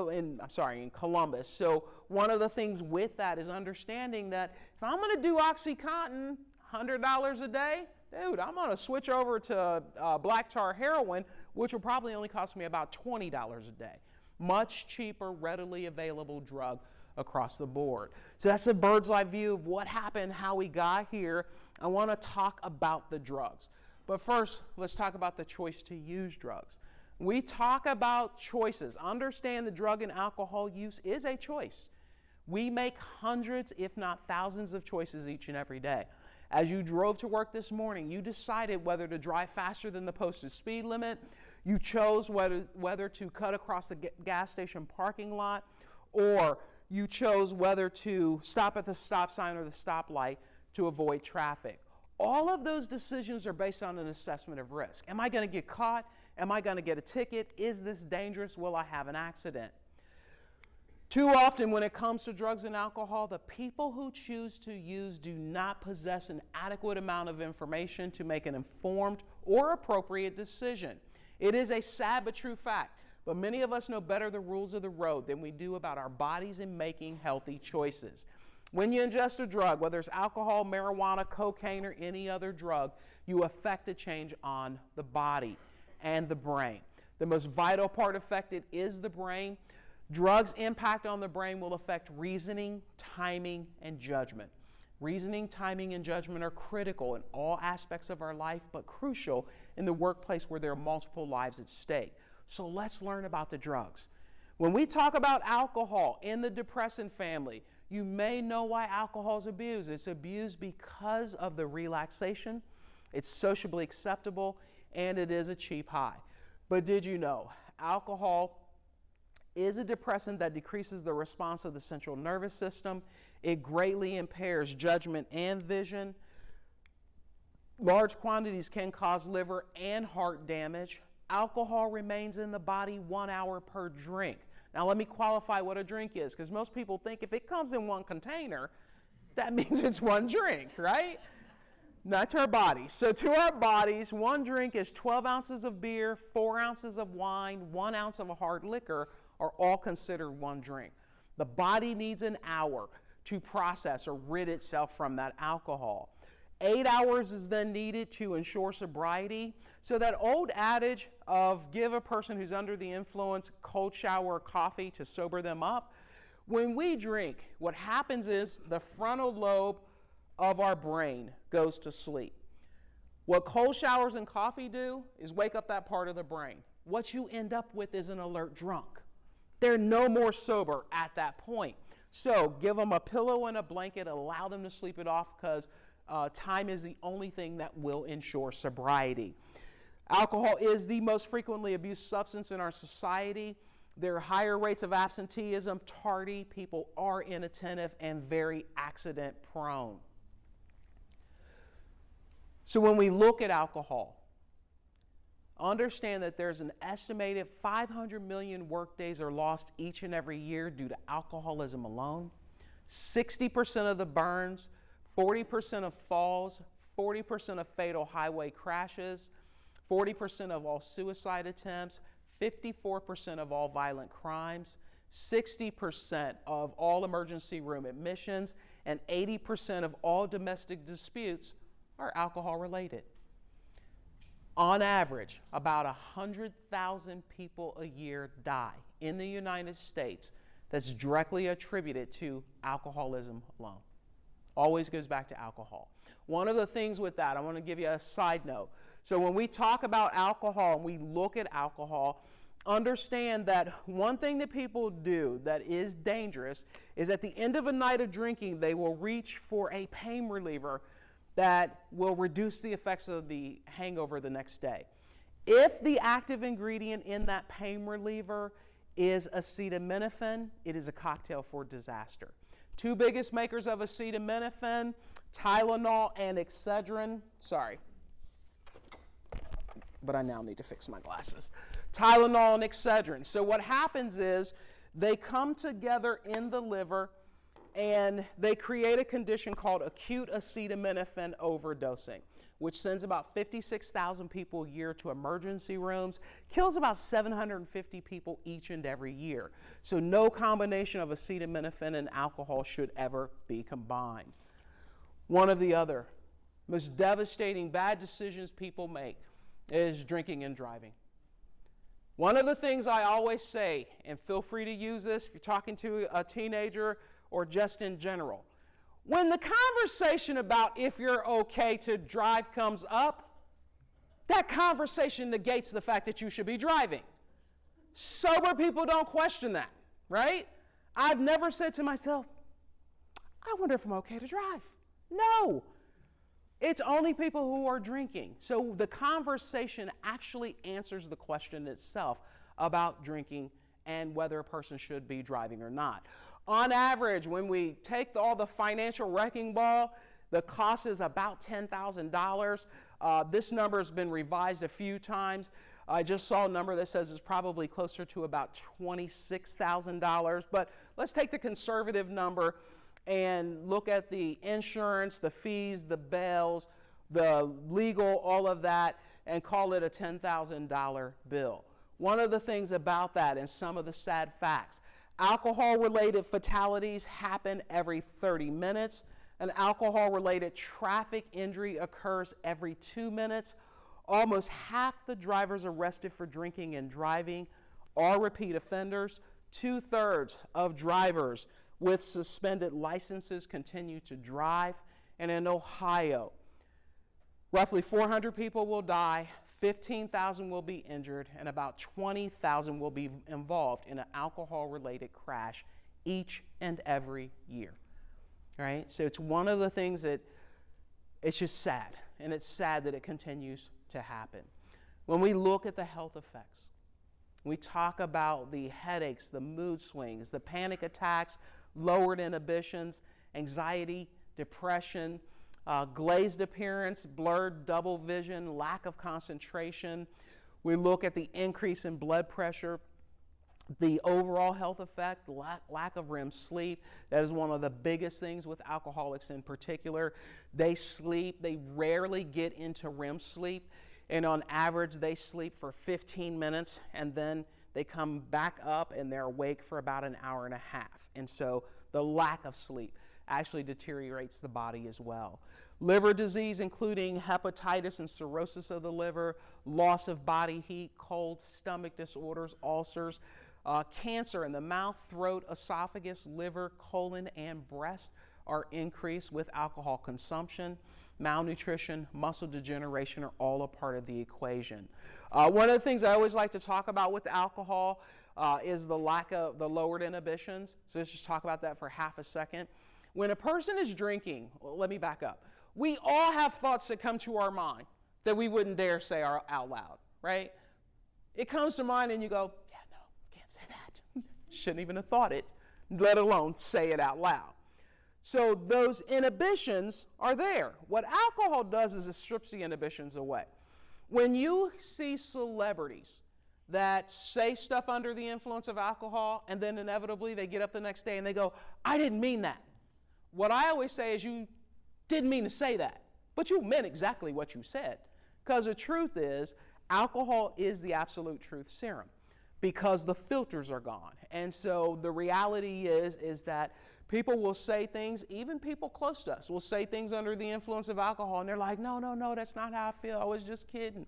in Columbus. So one of the things with that is understanding that if I'm going to do OxyContin, $100 a day, dude, I'm going to switch over to black tar heroin, which will probably only cost me about $20 a day. Much cheaper, readily available drug across the board. So that's a bird's eye view of what happened, how we got here. I want to talk about the drugs. But first, let's talk about the choice to use drugs. We talk about choices. Understand the drug and alcohol use is a choice. We make hundreds, if not thousands, of choices each and every day. As you drove to work this morning, you decided whether to drive faster than the posted speed limit. You chose whether to cut across the gas station parking lot, or you chose whether to stop at the stop sign or the stoplight to avoid traffic. All of those decisions are based on an assessment of risk. Am I going to get caught? Am I going to get a ticket? Is this dangerous? Will I have an accident? Too often when it comes to drugs and alcohol, the people who choose to use do not possess an adequate amount of information to make an informed or appropriate decision. It is a sad but true fact, but many of us know better the rules of the road than we do about our bodies in making healthy choices. When you ingest a drug, whether it's alcohol, marijuana, cocaine, or any other drug, you affect a change on the body and the brain. The most vital part affected is the brain. Drugs' impact on the brain will affect reasoning, timing, and judgment. Reasoning, timing, and judgment are critical in all aspects of our life, but crucial in the workplace where there are multiple lives at stake. So let's learn about the drugs. When we talk about alcohol in the depressant family, you may know why alcohol is abused. It's abused because of the relaxation, it's sociably acceptable, and it is a cheap high. But did you know alcohol is a depressant that decreases the response of the central nervous system? It greatly impairs judgment and vision. Large quantities can cause liver and heart damage. Alcohol remains in the body 1 hour per drink. Now let me qualify what a drink is, because most people think if it comes in one container, that means it's one drink, right? Not to our bodies. So to our bodies, one drink is 12 ounces of beer, 4 ounces of wine, 1 ounce of a hard liquor are all considered one drink. The body needs an hour to process or rid itself from that alcohol. 8 hours is then needed to ensure sobriety. So that old adage of give a person who's under the influence cold shower or coffee to sober them up. When we drink, what happens is the frontal lobe of our brain goes to sleep. What cold showers and coffee do is wake up that part of the brain. What you end up with is an alert drunk. They're no more sober at that point. So give them a pillow and a blanket, allow them to sleep it off, because time is the only thing that will ensure sobriety. Alcohol is the most frequently abused substance in our society. There are higher rates of absenteeism, tardy, people are inattentive, and very accident prone. So when we look at alcohol, understand that there's an estimated 500 million workdays are lost each and every year due to alcoholism alone. 60% of the burns, 40% of falls, 40% of fatal highway crashes, 40% of all suicide attempts, 54% of all violent crimes, 60% of all emergency room admissions, and 80% of all domestic disputes are alcohol related. On average, about 100,000 people a year die in the United States that's directly attributed to alcoholism alone. Always goes back to alcohol. One of the things with that, I want to give you a side note. So when we talk about alcohol and we look at alcohol, understand that one thing that people do that is dangerous is at the end of a night of drinking, they will reach for a pain reliever that will reduce the effects of the hangover the next day. If the active ingredient in that pain reliever is acetaminophen, it is a cocktail for disaster. Two biggest makers of acetaminophen, Tylenol and Excedrin. Sorry, but I now need to fix my glasses. Tylenol and Excedrin. So what happens is they come together in the liver and they create a condition called acute acetaminophen overdosing, which sends about 56,000 people a year to emergency rooms, kills about 750 people each and every year. So no combination of acetaminophen and alcohol should ever be combined. One of the other most devastating bad decisions people make is drinking and driving. One of the things I always say, and feel free to use this if you're talking to a teenager or just in general, when the conversation about if you're okay to drive comes up, that conversation negates the fact that you should be driving. Sober people don't question that, right? I've never said to myself, I wonder if I'm okay to drive. No. It's only people who are drinking. So the conversation actually answers the question itself about drinking and whether a person should be driving or not. On average, when we take all the financial wrecking ball, the cost is about $10,000. This number has been revised a few times. I just saw a number that says it's probably closer to about $26,000. But let's take the conservative number and look at the insurance, the fees, the bails, the legal, all of that, and call it a $10,000 bill. One of the things about that and some of the sad facts, alcohol-related fatalities happen every 30 minutes. An alcohol-related traffic injury occurs every 2 minutes. Almost half the drivers arrested for drinking and driving are repeat offenders. 2/3 of drivers with suspended licenses continue to drive. And in Ohio, roughly 400 people will die, 15,000 will be injured, and about 20,000 will be involved in an alcohol-related crash each and every year. Right? So it's one of the things that it's just sad, and it's sad that it continues to happen. When we look at the health effects, we talk about the headaches, the mood swings, the panic attacks, lowered inhibitions, anxiety, depression, glazed appearance, blurred double vision, lack of concentration. We look at the increase in blood pressure, the overall health effect, lack of REM sleep. That is one of the biggest things with alcoholics in particular. They sleep, they rarely get into REM sleep, and on average they sleep for 15 minutes and then they come back up and they're awake for about an hour and a half. And so the lack of sleep actually deteriorates the body as well. Liver disease, including hepatitis and cirrhosis of the liver, loss of body heat, cold, stomach disorders, ulcers, cancer in the mouth, throat, esophagus, liver, colon, and breast are increased with alcohol consumption. malnutrition, muscle degeneration are all a part of the equation. One of the things I always like to talk about with alcohol is the lack of the lowered inhibitions. So let's just talk about that for half a second. When a person is drinking, well, let me back up. We all have thoughts that come to our mind that we wouldn't dare say out loud, right? It comes to mind and you go, yeah, no, can't say that. Shouldn't even have thought it, let alone say it out loud. So those inhibitions are there. What alcohol does is it strips the inhibitions away. When you see celebrities that say stuff under the influence of alcohol and then inevitably they get up the next day and they go, I didn't mean that. What I always say is you didn't mean to say that, but you meant exactly what you said. Because the truth is, alcohol is the absolute truth serum because the filters are gone. And so the reality is that people will say things, even people close to us will say things under the influence of alcohol and they're like, no, that's not how I feel. I was just kidding.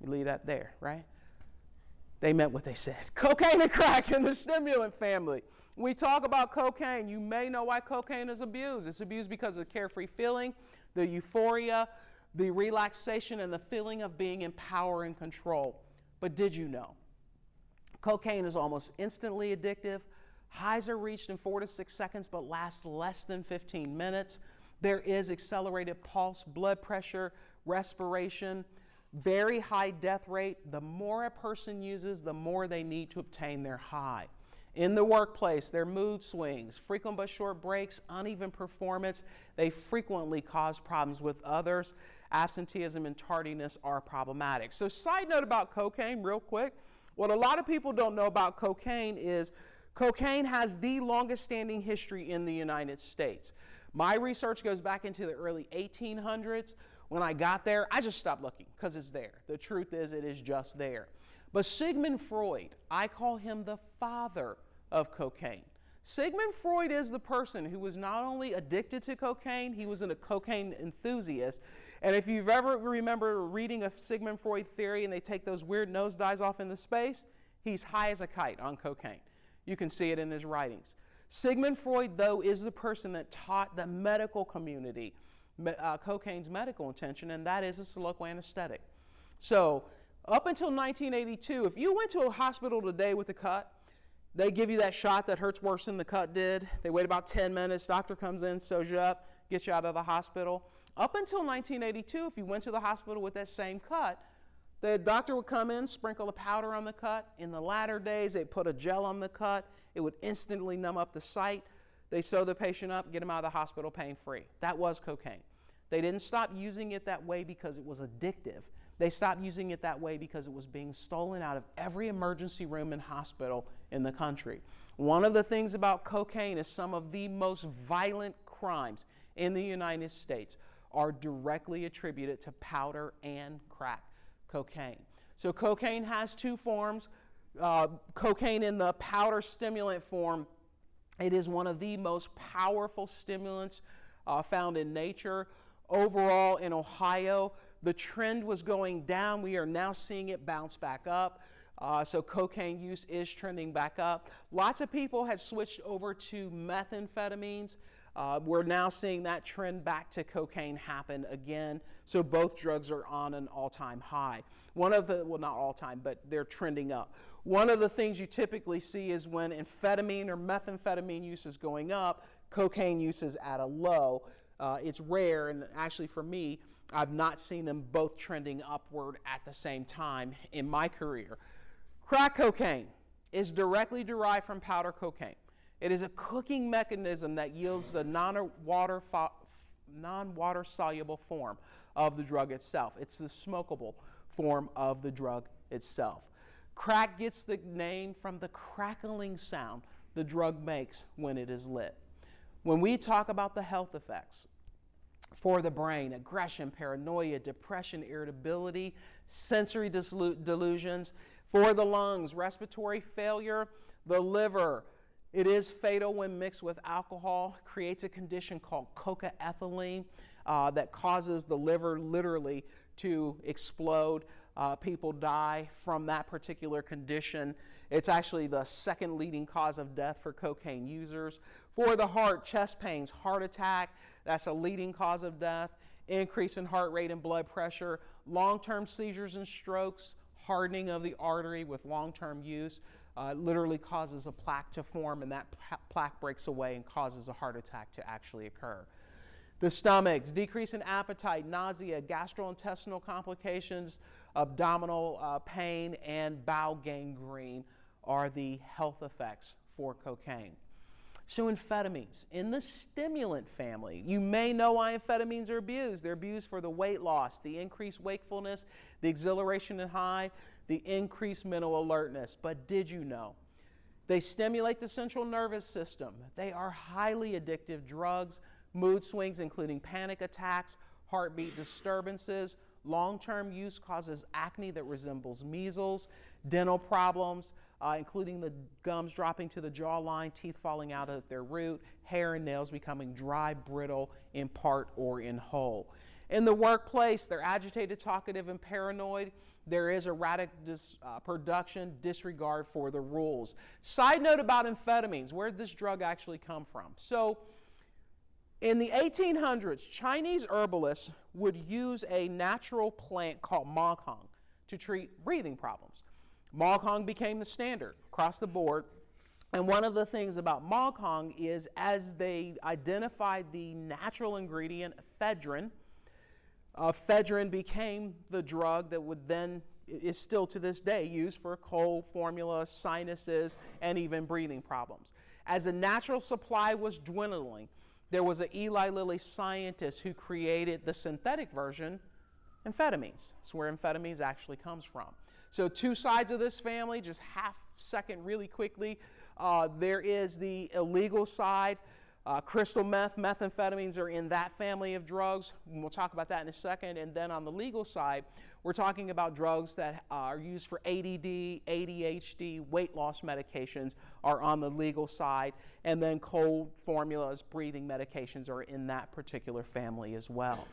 You leave that there, right? They meant what they said. Cocaine and crack in the stimulant family. We talk about cocaine. You may know why cocaine is abused. It's abused because of the carefree feeling, the euphoria, the relaxation, and the feeling of being in power and control. But did you know? Cocaine is almost instantly addictive. Highs are reached in 4 to 6 seconds, but last less than 15 minutes. There is accelerated pulse, blood pressure, respiration, very high death rate. The more a person uses, the more they need to obtain their high. In the workplace, their mood swings, frequent but short breaks, uneven performance, they frequently cause problems with others. Absenteeism and tardiness are problematic. So side note about cocaine real quick. What a lot of people don't know about cocaine is cocaine has the longest standing history in the United States. My research goes back into the early 1800s. When I got there, I just stopped looking because it's there. The truth is it is just there. But Sigmund Freud, I call him the father of cocaine. Sigmund Freud is the person who was not only addicted to cocaine, he was a cocaine enthusiast. And if you've ever remember reading a Sigmund Freud theory and they take those weird nosedives off into space, he's high as a kite on cocaine. You can see it in his writings. Sigmund Freud, though, is the person that taught the medical community cocaine's medical intention, and that is it's a local anesthetic. So up until 1982, if you went to a hospital today with a cut, they give you that shot that hurts worse than the cut did. They wait about 10 minutes, doctor comes in, sews you up, gets you out of the hospital. Up until 1982, if you went to the hospital with that same cut, the doctor would come in, sprinkle a powder on the cut. In the latter days, they'd put a gel on the cut. It would instantly numb up the site. They sew the patient up, get them out of the hospital pain-free. That was cocaine. They didn't stop using it that way because it was addictive. They stopped using it that way because it was being stolen out of every emergency room and hospital in the country. One of the things about cocaine is some of the most violent crimes in the United States are directly attributed to powder and crack cocaine. So cocaine has two forms. Cocaine in the powder stimulant form, it is one of the most powerful stimulants found in nature. Overall, in Ohio, the trend was going down. We are now seeing it bounce back up. So cocaine use is trending back up. Lots of people had switched over to methamphetamines. We're now seeing that trend back to cocaine happen again. So both drugs are on an all-time high. One of the, well, not all-time, but they're trending up. One of the things you typically see is when amphetamine or methamphetamine use is going up, cocaine use is at a low. It's rare, and actually for me, I've not seen them both trending upward at the same time in my career. Crack cocaine is directly derived from powder cocaine. It is a cooking mechanism that yields the non-water soluble form of the drug itself. It's the smokable form of the drug itself. Crack gets the name from the crackling sound the drug makes when it is lit. When we talk about the health effects for the brain, aggression, paranoia, depression, irritability, sensory delusions, for the lungs, respiratory failure, the liver, it is fatal when mixed with alcohol, creates a condition called cocaethylene that causes the liver literally to explode. People die from that particular condition. It's actually the second leading cause of death for cocaine users. For the heart, chest pains, heart attack, that's a leading cause of death. increase in heart rate and blood pressure, long-term seizures and strokes, hardening of the artery with long-term use. Literally causes a plaque to form, and that plaque breaks away and causes a heart attack to actually occur. The stomach, decrease in appetite, nausea, gastrointestinal complications, abdominal pain, and bowel gangrene are the health effects for cocaine. So amphetamines, in the stimulant family, you may know why amphetamines are abused. They're abused for the weight loss, the increased wakefulness, the exhilaration and high, the increased mental alertness. But did you know? They stimulate the central nervous system. They are highly addictive drugs, mood swings including panic attacks, heartbeat disturbances. Long-term use causes acne that resembles measles, dental problems, including the gums dropping to the jawline, teeth falling out at their root, hair and nails becoming dry, brittle, in part or in whole. In the workplace, they're agitated, talkative, and paranoid. There is erratic production, disregard for the rules. Side note about amphetamines, where did this drug actually come from? So, in the 1800s, Chinese herbalists would use a natural plant called maokong to treat breathing problems. Maokong became the standard across the board. And one of the things about maokong is as they identified the natural ingredient ephedrine, ephedrine became the drug that would then, is still to this day, used for cold formula, sinuses, and even breathing problems. As the natural supply was dwindling, there was an Eli Lilly scientist who created the synthetic version, amphetamines. That's where amphetamines actually comes from. So two sides of this family, just half second really quickly. There is the illegal side. Crystal meth, methamphetamines are in that family of drugs. We'll talk about that in a second. And then on the legal side, we're talking about drugs that are used for ADD, ADHD, weight loss medications are on the legal side. And then cold formulas, breathing medications are in that particular family as well.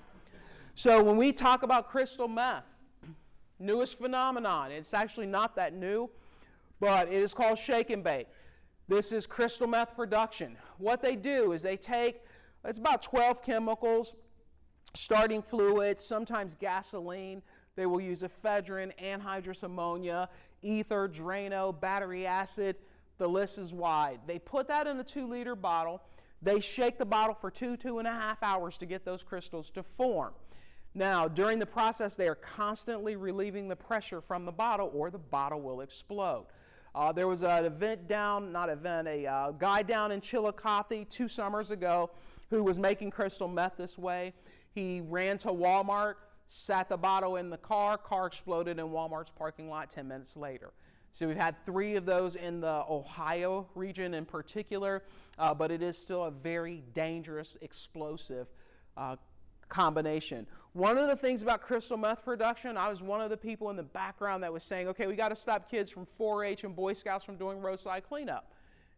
So when we talk about crystal meth, newest phenomenon, it's actually not that new, but it is called shake and bake. This is crystal meth production. What they do is they take, it's about 12 chemicals, starting fluids, sometimes gasoline. They will use ephedrine, anhydrous ammonia, ether, Drano, battery acid. The list is wide. They put that in a 2-liter bottle. They shake the bottle for 2.5 hours to get those crystals to form. Now, during the process, they are constantly relieving the pressure from the bottle or the bottle will explode. There was a guy down in Chillicothe 2 summers ago who was making crystal meth this way. He ran to Walmart, sat the bottle in the car exploded in Walmart's parking lot 10 minutes later. So we've had 3 of those in the Ohio region in particular, but it is still a very dangerous, explosive combination. One of the things about crystal meth production, I was one of the people in the background that was saying, okay, we got to stop kids from 4-H and Boy Scouts from doing roadside cleanup.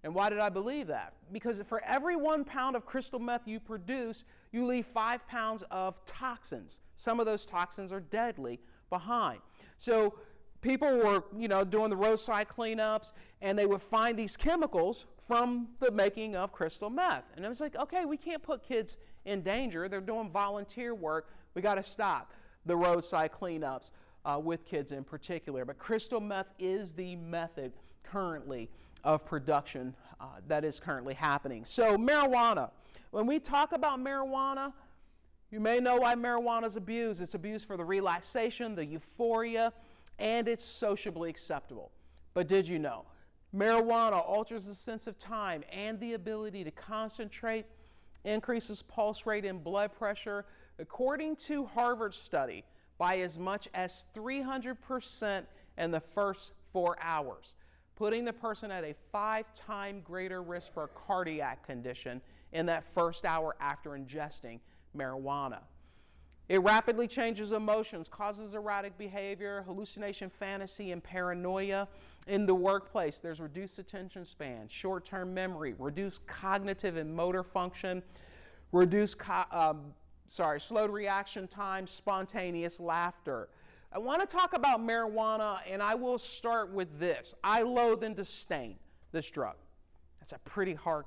And why did I believe that? Because for every 1 pound of crystal meth you produce, you leave 5 pounds of toxins. Some of those toxins are deadly behind. So people were, doing the roadside cleanups, and they would find these chemicals from the making of crystal meth. And it was like, okay, we can't put kids in danger. They're doing volunteer work. We got to stop the roadside cleanups with kids in particular. But crystal meth is the method currently of production that is currently happening. So marijuana. When we talk about marijuana, you may know why marijuana is abused. It's abused for the relaxation, the euphoria, and it's sociably acceptable. But did you know? Marijuana alters the sense of time and the ability to concentrate, increases pulse rate and blood pressure, according to Harvard study, by as much as 300% in the first 4 hours, putting the person at a 5-time greater risk for a cardiac condition in that first hour after ingesting marijuana. It rapidly changes emotions, causes erratic behavior, hallucination, fantasy, and paranoia. In the workplace, there's reduced attention span, short-term memory, reduced cognitive and motor function, reduced slowed reaction time, spontaneous laughter. I want to talk about marijuana, and I will start with this. I loathe and disdain this drug. That's pretty harsh,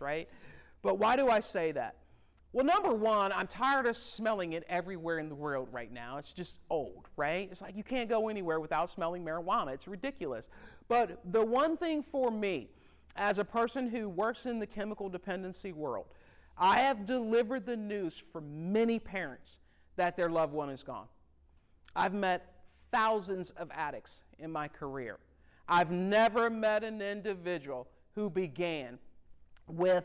right? But why do I say that? Well, number one, I'm tired of smelling it everywhere in the world right now. It's just old, right? It's like you can't go anywhere without smelling marijuana. It's ridiculous. But the one thing for me, as a person who works in the chemical dependency world, I have delivered the news for many parents that their loved one is gone. I've met thousands of addicts in my career. I've never met an individual who began with,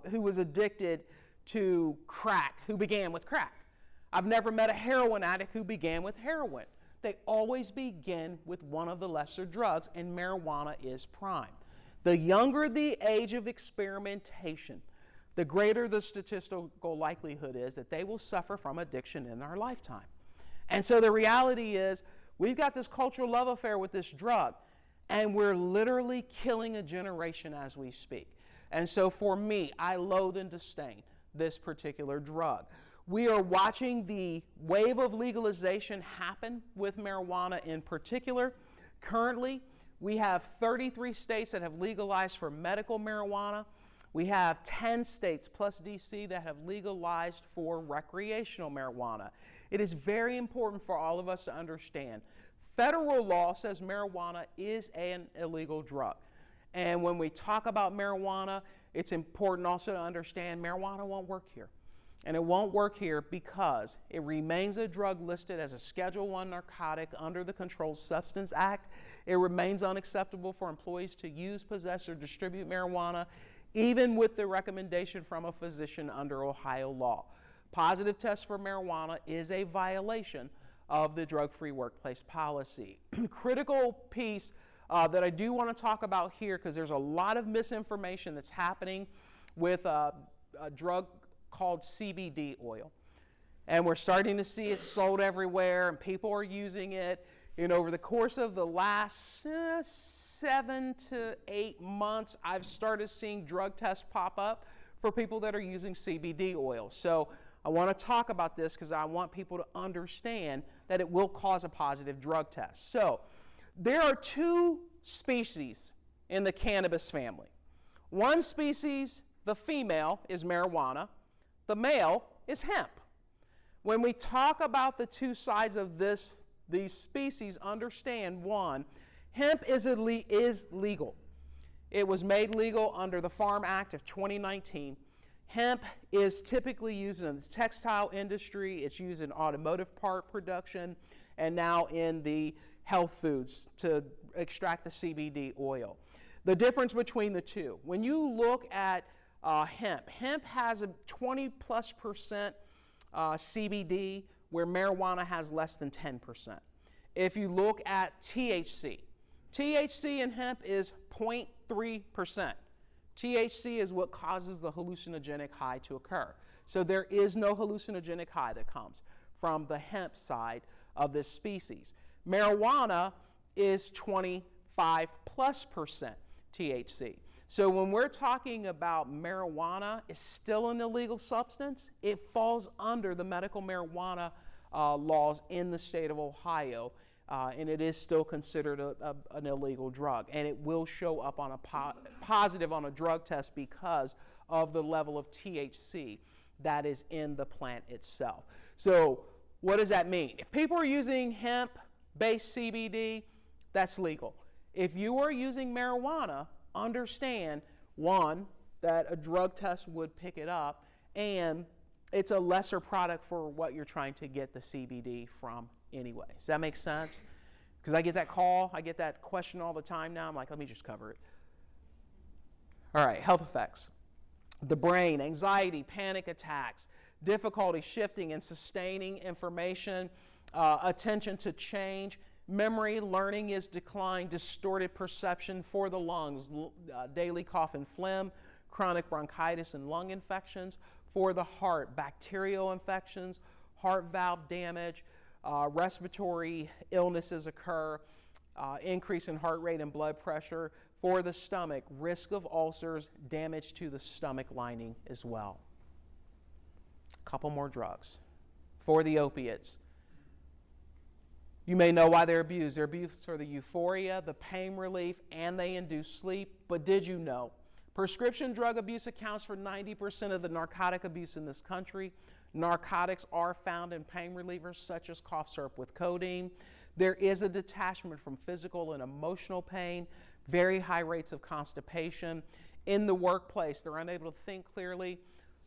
who was addicted to crack, who began with crack. I've never met a heroin addict who began with heroin. They always begin with one of the lesser drugs, and marijuana is prime. The younger the age of experimentation, the greater the statistical likelihood is that they will suffer from addiction in their lifetime. And so the reality is, we've got this cultural love affair with this drug, and we're literally killing a generation as we speak. And so for me, I loathe and disdain this particular drug. We are watching the wave of legalization happen with marijuana in particular. Currently, we have 33 states that have legalized for medical marijuana. We have 10 states plus DC that have legalized for recreational marijuana. It is very important for all of us to understand. Federal law says marijuana is an illegal drug. And when we talk about marijuana, it's important also to understand marijuana won't work here. And it won't work here because it remains a drug listed as a Schedule I narcotic under the Controlled Substance Act. It remains unacceptable for employees to use, possess, or distribute marijuana, even with the recommendation from a physician under Ohio law. Positive test for marijuana is a violation of the drug-free workplace policy. Critical piece that I do want to talk about here, because there's a lot of misinformation that's happening with a drug called CBD oil. And we're starting to see it sold everywhere, and people are using it. And over the course of the last 7 to 8 months, I've started seeing drug tests pop up for people that are using CBD oil. So I want to talk about this because I want people to understand that it will cause a positive drug test. So there are 2 species in the cannabis family. One species, the female, is marijuana. The male is hemp. When we talk about the 2 sides of these species, understand one, hemp is legal. It was made legal under the Farm Act of 2019. Hemp is typically used in the textile industry, it's used in automotive part production, and now in the health foods to extract the CBD oil. The difference between the 2, when you look at hemp has a 20+% CBD, where marijuana has less than 10%. If you look at THC in hemp is 0.3%. THC is what causes the hallucinogenic high to occur. So there is no hallucinogenic high that comes from the hemp side of this species. Marijuana is 25+% THC. So when we're talking about marijuana is still an illegal substance, it falls under the medical marijuana laws in the state of Ohio, and it is still considered an illegal drug. And it will show up on a positive on a drug test because of the level of THC that is in the plant itself. So what does that mean? If people are using hemp-based CBD, that's legal. If you are using marijuana, understand, one, that a drug test would pick it up, and it's a lesser product for what you're trying to get the CBD from anyway. Does that make sense? Because I get that call, I get that question all the time now. I'm like, let me just cover it. All right, health effects. The brain, anxiety, panic attacks, difficulty shifting and sustaining information, attention to change, memory, learning is declined, distorted perception for the lungs, daily cough and phlegm, chronic bronchitis and lung infections. For the heart, bacterial infections, heart valve damage, respiratory illnesses occur, increase in heart rate and blood pressure. For the stomach, risk of ulcers, damage to the stomach lining as well. A couple more drugs. For the opiates, you may know why they're abused. They're abused for the euphoria, the pain relief, and they induce sleep. But did you know Prescription drug abuse accounts for 90% of the narcotic abuse in this country. Narcotics are found in pain relievers such as cough syrup with codeine. There is a detachment from physical and emotional pain, very high rates of constipation. In the workplace, they're unable to think clearly,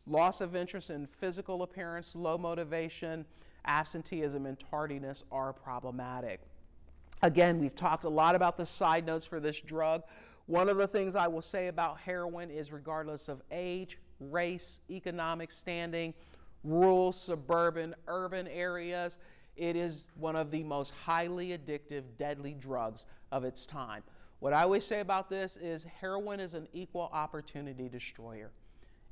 loss of interest in physical appearance, low motivation, absenteeism, and tardiness are problematic. Again, we've talked a lot about the side notes for this drug. One of the things I will say about heroin is regardless of age, race, economic standing, rural, suburban, urban areas, it is one of the most highly addictive, deadly drugs of its time. What I always say about this is heroin is an equal opportunity destroyer.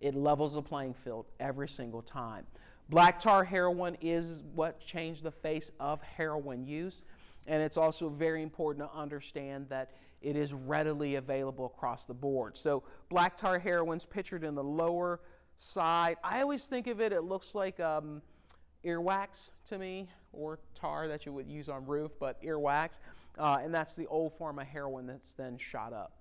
It levels the playing field every single time. Black tar heroin is what changed the face of heroin use, and it's also very important to understand that it is readily available across the board. So black tar heroin's pictured in the lower side. I always think of it, it looks like earwax to me, or tar that you would use on roof, but earwax, and that's the old form of heroin that's then shot up.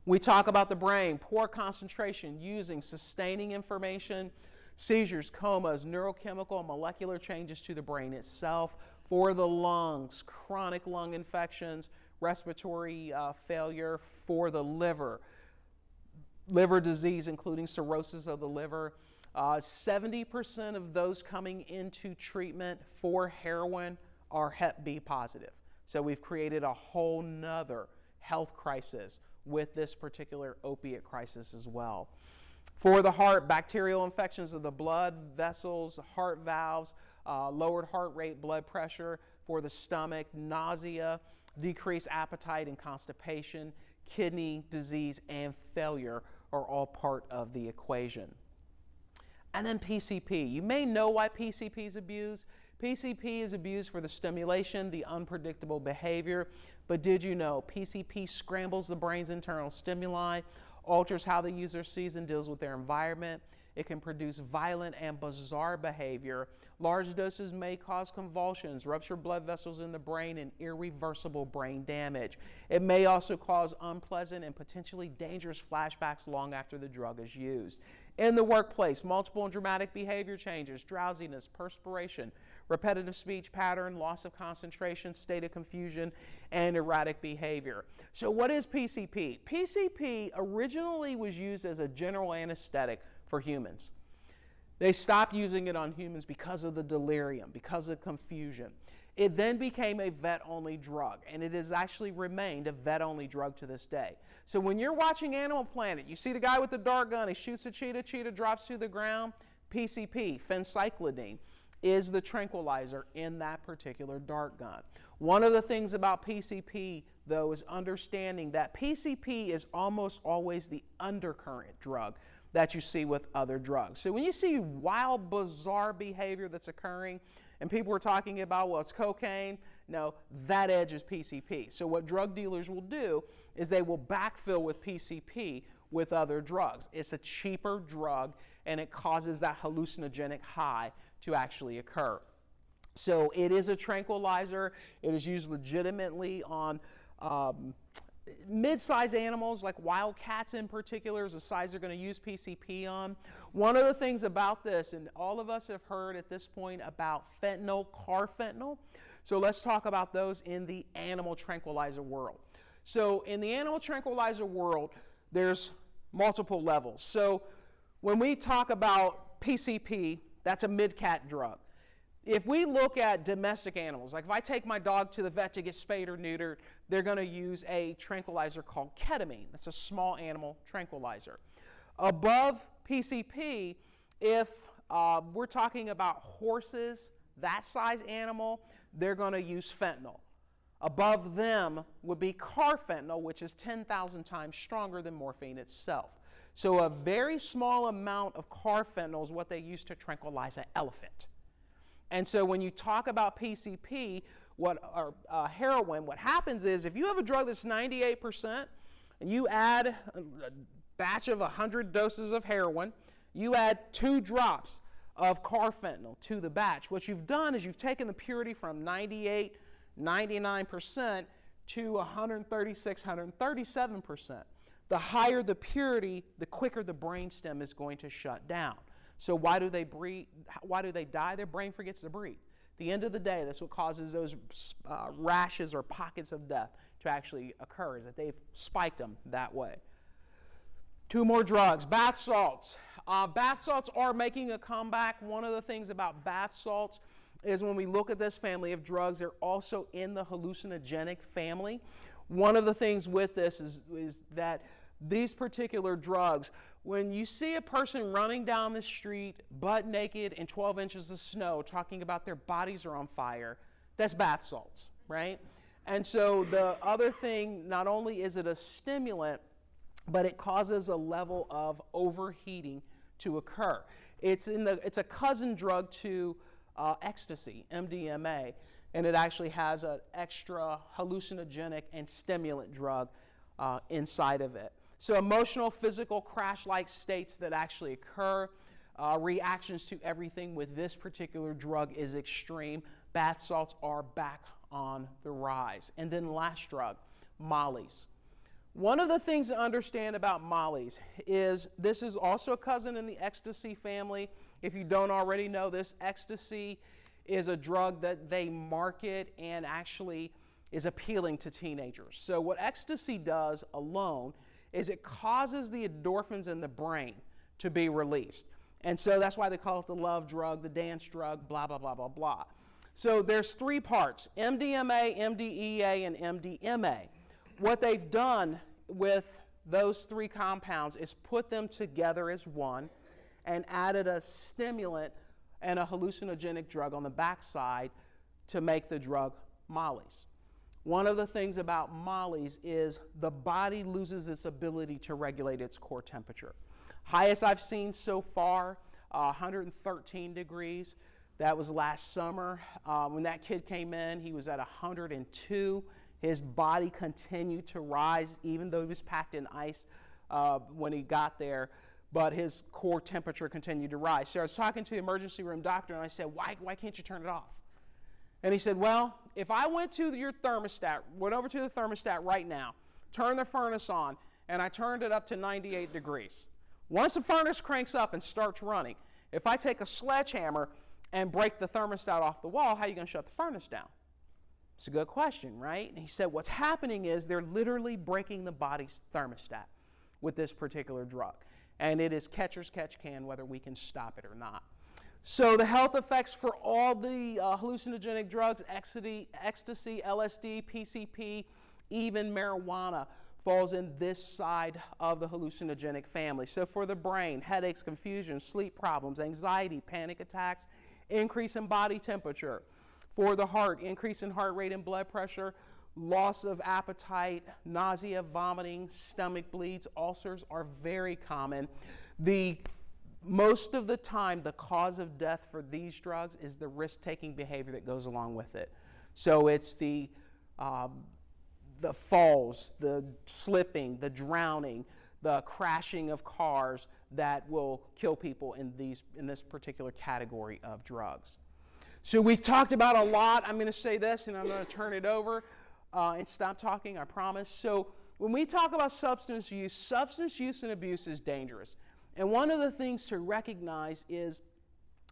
We talk about the brain, poor concentration, using, sustaining information, seizures, comas, neurochemical and molecular changes to the brain itself. For the lungs, chronic lung infections, respiratory failure. For the liver, liver disease including cirrhosis of the liver. 70% of those coming into treatment for heroin are Hep B positive. So we've created a whole nother health crisis with this particular opiate crisis as well. For the heart, bacterial infections of the blood vessels, heart valves, lowered heart rate, blood pressure. For the stomach, nausea, decreased appetite and constipation, kidney disease and failure are all part of the equation. And then PCP. You may know why PCP is abused. PCP is abused for the stimulation, the unpredictable behavior, but did you know PCP scrambles the brain's internal stimuli, alters how the user sees and deals with their environment. It can produce violent and bizarre behavior. Large doses may cause convulsions, rupture blood vessels in the brain, and irreversible brain damage. It may also cause unpleasant and potentially dangerous flashbacks long after the drug is used. In the workplace, multiple and dramatic behavior changes, drowsiness, perspiration, repetitive speech pattern, loss of concentration, state of confusion, and erratic behavior. So what is PCP? PCP originally was used as a general anesthetic for humans. They stopped using it on humans because of the delirium, because of confusion. It then became a vet-only drug, and it has actually remained a vet-only drug to this day. So when you're watching Animal Planet, you see the guy with the dart gun, he shoots a cheetah, cheetah drops to the ground. PCP, phencyclidine, is the tranquilizer in that particular dart gun. One of the things about PCP, though, is understanding that PCP is almost always the undercurrent drug that you see with other drugs. So when you see wild, bizarre behavior that's occurring, and people are talking about, well, it's cocaine, no, that edge is PCP. So what drug dealers will do is they will backfill with PCP with other drugs. It's a cheaper drug, and it causes that hallucinogenic high to actually occur. So it is a tranquilizer. It is used legitimately on mid-sized animals, like wild cats in particular, is the size they're going to use PCP on. One of the things about this, and all of us have heard at this point about fentanyl, carfentanil. So let's talk about those in the animal tranquilizer world. So in the animal tranquilizer world, there's multiple levels. So when we talk about PCP, that's a mid-cat drug. If we look at domestic animals, like if I take my dog to the vet to get spayed or neutered, they're going to use a tranquilizer called ketamine. That's a small animal tranquilizer. Above PCP, if we're talking about horses, that size animal, they're going to use fentanyl. Above them would be carfentanil, which is 10,000 times stronger than morphine itself. So a very small amount of carfentanil is what they use to tranquilize an elephant. And so when you talk about PCP, heroin, what happens is if you have a drug that's 98% and you add a batch of 100 doses of heroin, you add 2 drops of carfentanil to the batch. What you've done is you've taken the purity from 98, 99% to 136, 137%. The higher the purity, the quicker the brainstem is going to shut down. So why do they die? Their brain forgets to breathe. At the end of the day, that's what causes those rashes or pockets of death to actually occur, is that they've spiked them that way. Two more drugs. Bath salts. Bath salts are making a comeback. One of the things about bath salts is when we look at this family of drugs, they're also in the hallucinogenic family. One of the things with this is that these particular drugs, when you see a person running down the street butt naked in 12 inches of snow talking about their bodies are on fire, that's bath salts, right? And so the other thing, not only is it a stimulant, but it causes a level of overheating to occur. It's a cousin drug to ecstasy, MDMA, and it actually has an extra hallucinogenic and stimulant drug inside of it. So emotional, physical, crash-like states that actually occur, reactions to everything with this particular drug is extreme. Bath salts are back on the rise. And then last drug, mollies. One of the things to understand about mollies is this is also a cousin in the ecstasy family. If you don't already know this, ecstasy is a drug that they market and actually is appealing to teenagers. So what ecstasy does alone is it causes the endorphins in the brain to be released. And so that's why they call it the love drug, the dance drug, blah, blah, blah, blah, blah. So there's three parts, MDMA, MDEA, and MDMA. What they've done with those three compounds is put them together as one and added a stimulant and a hallucinogenic drug on the backside to make the drug mollies. One of the things about mollies is the body loses its ability to regulate its core temperature. Highest I've seen so far, 113 degrees. That was last summer. When that kid came in, he was at 102. His body continued to rise, even though he was packed in ice when he got there, but his core temperature continued to rise. So I was talking to the emergency room doctor, and I said, why can't you turn it off? And he said, well, if I went to your thermostat, went over to the thermostat right now, turned the furnace on, and I turned it up to 98 degrees. Once the furnace cranks up and starts running, if I take a sledgehammer and break the thermostat off the wall, how are you going to shut the furnace down? It's a good question, right? And he said what's happening is they're literally breaking the body's thermostat with this particular drug. And it is catchers catch can whether we can stop it or not. So the health effects for all the hallucinogenic drugs, ecstasy, LSD, PCP, even marijuana, falls in this side of the hallucinogenic family. So for the brain, headaches, confusion, sleep problems, anxiety, panic attacks, increase in body temperature. For the heart, increase in heart rate and blood pressure, loss of appetite, nausea, vomiting, stomach bleeds, ulcers are very common. Most of the time, the cause of death for these drugs is the risk-taking behavior that goes along with it. So it's the falls, the slipping, the drowning, the crashing of cars that will kill people in this particular category of drugs. So we've talked about a lot. I'm going to say this, and I'm going to turn it over and stop talking, I promise. So when we talk about substance use and abuse is dangerous. And one of the things to recognize is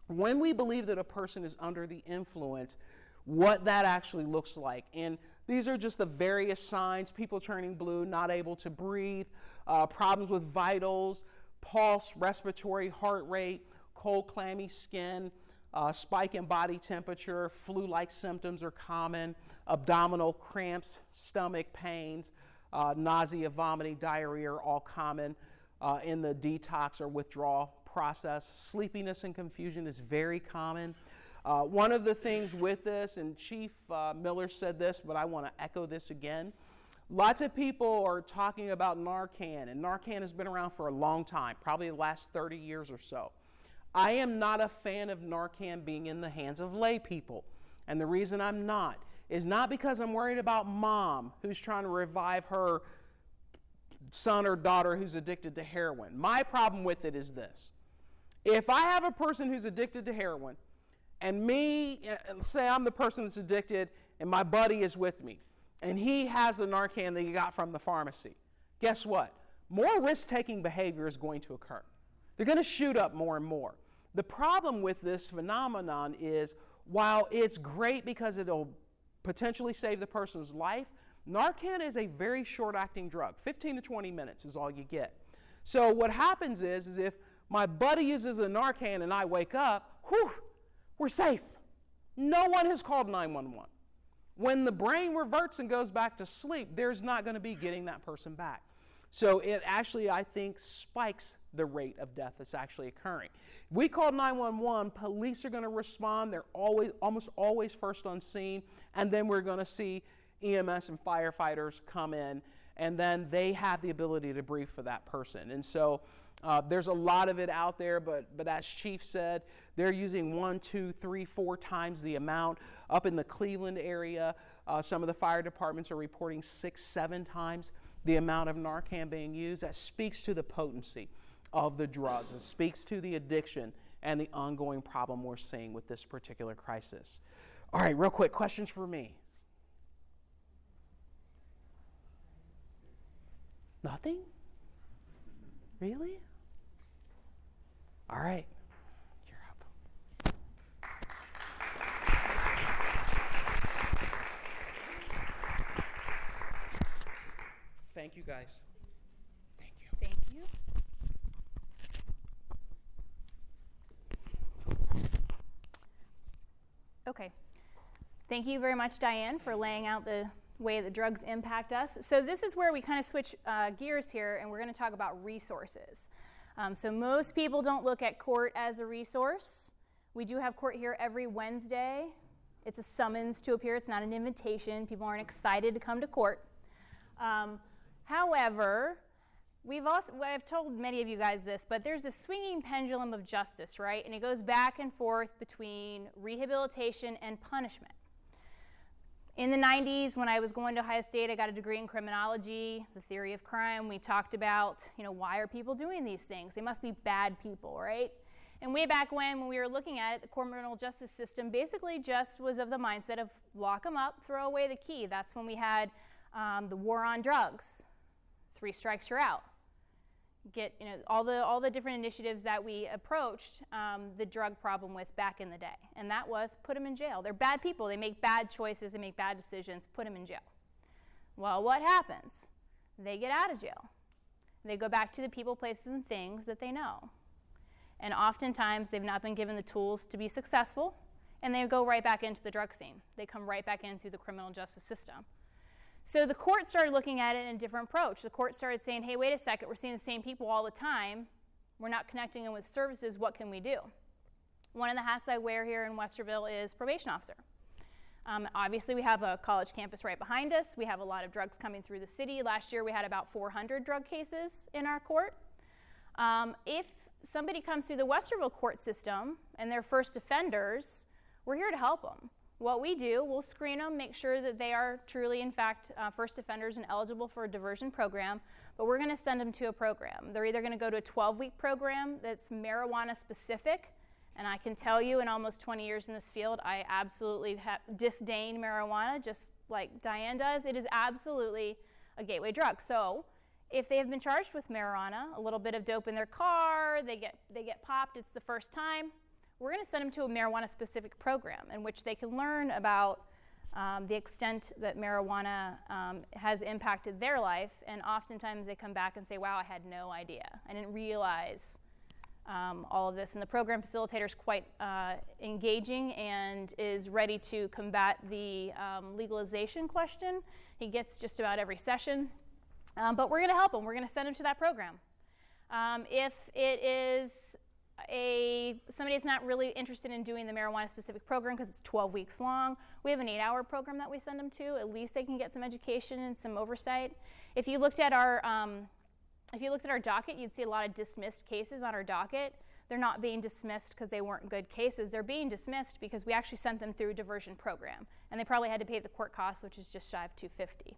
when we believe that a person is under the influence, what that actually looks like. And these are just the various signs: people turning blue, not able to breathe, problems with vitals, pulse, respiratory, heart rate, cold, clammy skin, spike in body temperature, flu-like symptoms are common, abdominal cramps, stomach pains, nausea, vomiting, diarrhea are all common in the detox or withdrawal process. Sleepiness and confusion is very common. One of the things with this, and Chief Miller said this, but I want to echo this again. Lots of people are talking about Narcan, and Narcan has been around for a long time, probably the last 30 years or so. I am not a fan of Narcan being in the hands of lay people. And the reason I'm not is not because I'm worried about mom who's trying to revive her son or daughter who's addicted to heroin. My problem with it is this. If I have a person who's addicted to heroin, and me, say I'm the person that's addicted, and my buddy is with me, and he has the Narcan that he got from the pharmacy. Guess what? More risk-taking behavior is going to occur. They're going to shoot up more and more. The problem with this phenomenon is, while it's great because it'll potentially save the person's life, Narcan is a very short-acting drug. 15 to 20 minutes is all you get. So what happens is if my buddy uses a Narcan and I wake up, whew, we're safe. No one has called 911. When the brain reverts and goes back to sleep, there's not going to be getting that person back. So it actually, I think, spikes the rate of death that's actually occurring. We call 911, police are going to respond. They're almost always first on scene, and then we're going to see EMS and firefighters come in, and then they have the ability to brief for that person. And so there's a lot of it out there, but as Chief said, they're using 1, 2, 3, 4 times the amount. Up in the Cleveland area, some of the fire departments are reporting 6, 7 times the amount of Narcan being used. That speaks to the potency of the drugs. It speaks to the addiction and the ongoing problem we're seeing with this particular crisis. All right, real quick, questions for me? Nothing? Really? All right, you're up. Thank you, guys. Thank you. Thank you. Okay. Thank you very much, Diane, for laying out the way that drugs impact us. So this is where we kind of switch gears here, and we're going to talk about resources. So most people don't look at court as a resource. We do have court here every Wednesday. It's a summons to appear. It's not an invitation. People aren't excited to come to court. However, I've told many of you guys this, but there's a swinging pendulum of justice, right? And it goes back and forth between rehabilitation and punishment. In the 90s, when I was going to Ohio State, I got a degree in criminology, the theory of crime. We talked about, why are people doing these things? They must be bad people, right? And way back when we were looking at it, the criminal justice system basically just was of the mindset of lock them up, throw away the key. That's when we had the war on drugs. 3 strikes, you're out. Get all the different initiatives that we approached the drug problem with back in the day, and that was put them in jail. They're bad people. They make bad choices. They make bad decisions. Put them in jail. Well, what happens? They get out of jail. They go back to the people, places, and things that they know, and oftentimes they've not been given the tools to be successful, and they go right back into the drug scene. They come right back in through the criminal justice system. So the court started looking at it in a different approach. The court started saying, hey, wait a second, we're seeing the same people all the time. We're not connecting them with services. What can we do? One of the hats I wear here in Westerville is probation officer. Obviously, we have a college campus right behind us. We have a lot of drugs coming through the city. Last year, we had about 400 drug cases in our court. If somebody comes through the Westerville court system and they're first offenders, we're here to help them. What we do, we'll screen them, make sure that they are truly, in fact, first offenders and eligible for a diversion program, but we're going to send them to a program. They're either going to go to a 12-week program that's marijuana specific, and I can tell you in almost 20 years in this field, I absolutely disdain marijuana, just like Diane does. It is absolutely a gateway drug. So if they have been charged with marijuana, a little bit of dope in their car, they get popped, it's the first time, we're going to send them to a marijuana-specific program in which they can learn about the extent that marijuana has impacted their life, and oftentimes they come back and say, wow, I had no idea. I didn't realize all of this. And the program facilitator is quite engaging and is ready to combat the legalization question. He gets just about every session. But we're going to help him. We're going to send him to that program. If it is somebody that's not really interested in doing the marijuana-specific program because it's 12 weeks long, we have an 8-hour program that we send them to. At least they can get some education and some oversight. If you looked at our docket, you'd see a lot of dismissed cases on our docket. They're not being dismissed because they weren't good cases. They're being dismissed because we actually sent them through a diversion program, and they probably had to pay the court costs, which is just shy of $250.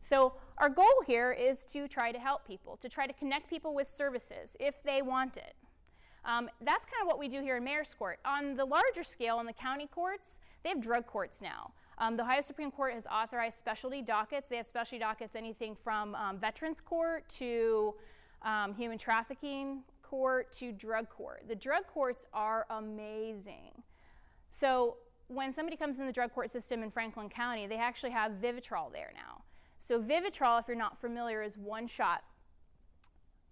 So our goal here is to try to help people, to try to connect people with services if they want it. That's kind of what we do here in Mayor's Court. On the larger scale, in the county courts, they have drug courts now. The Ohio Supreme Court has authorized specialty dockets. They have specialty dockets anything from Veterans Court to human trafficking court to drug court. The drug courts are amazing. So when somebody comes in the drug court system in Franklin County, they actually have Vivitrol there now. So Vivitrol, if you're not familiar, is one shot.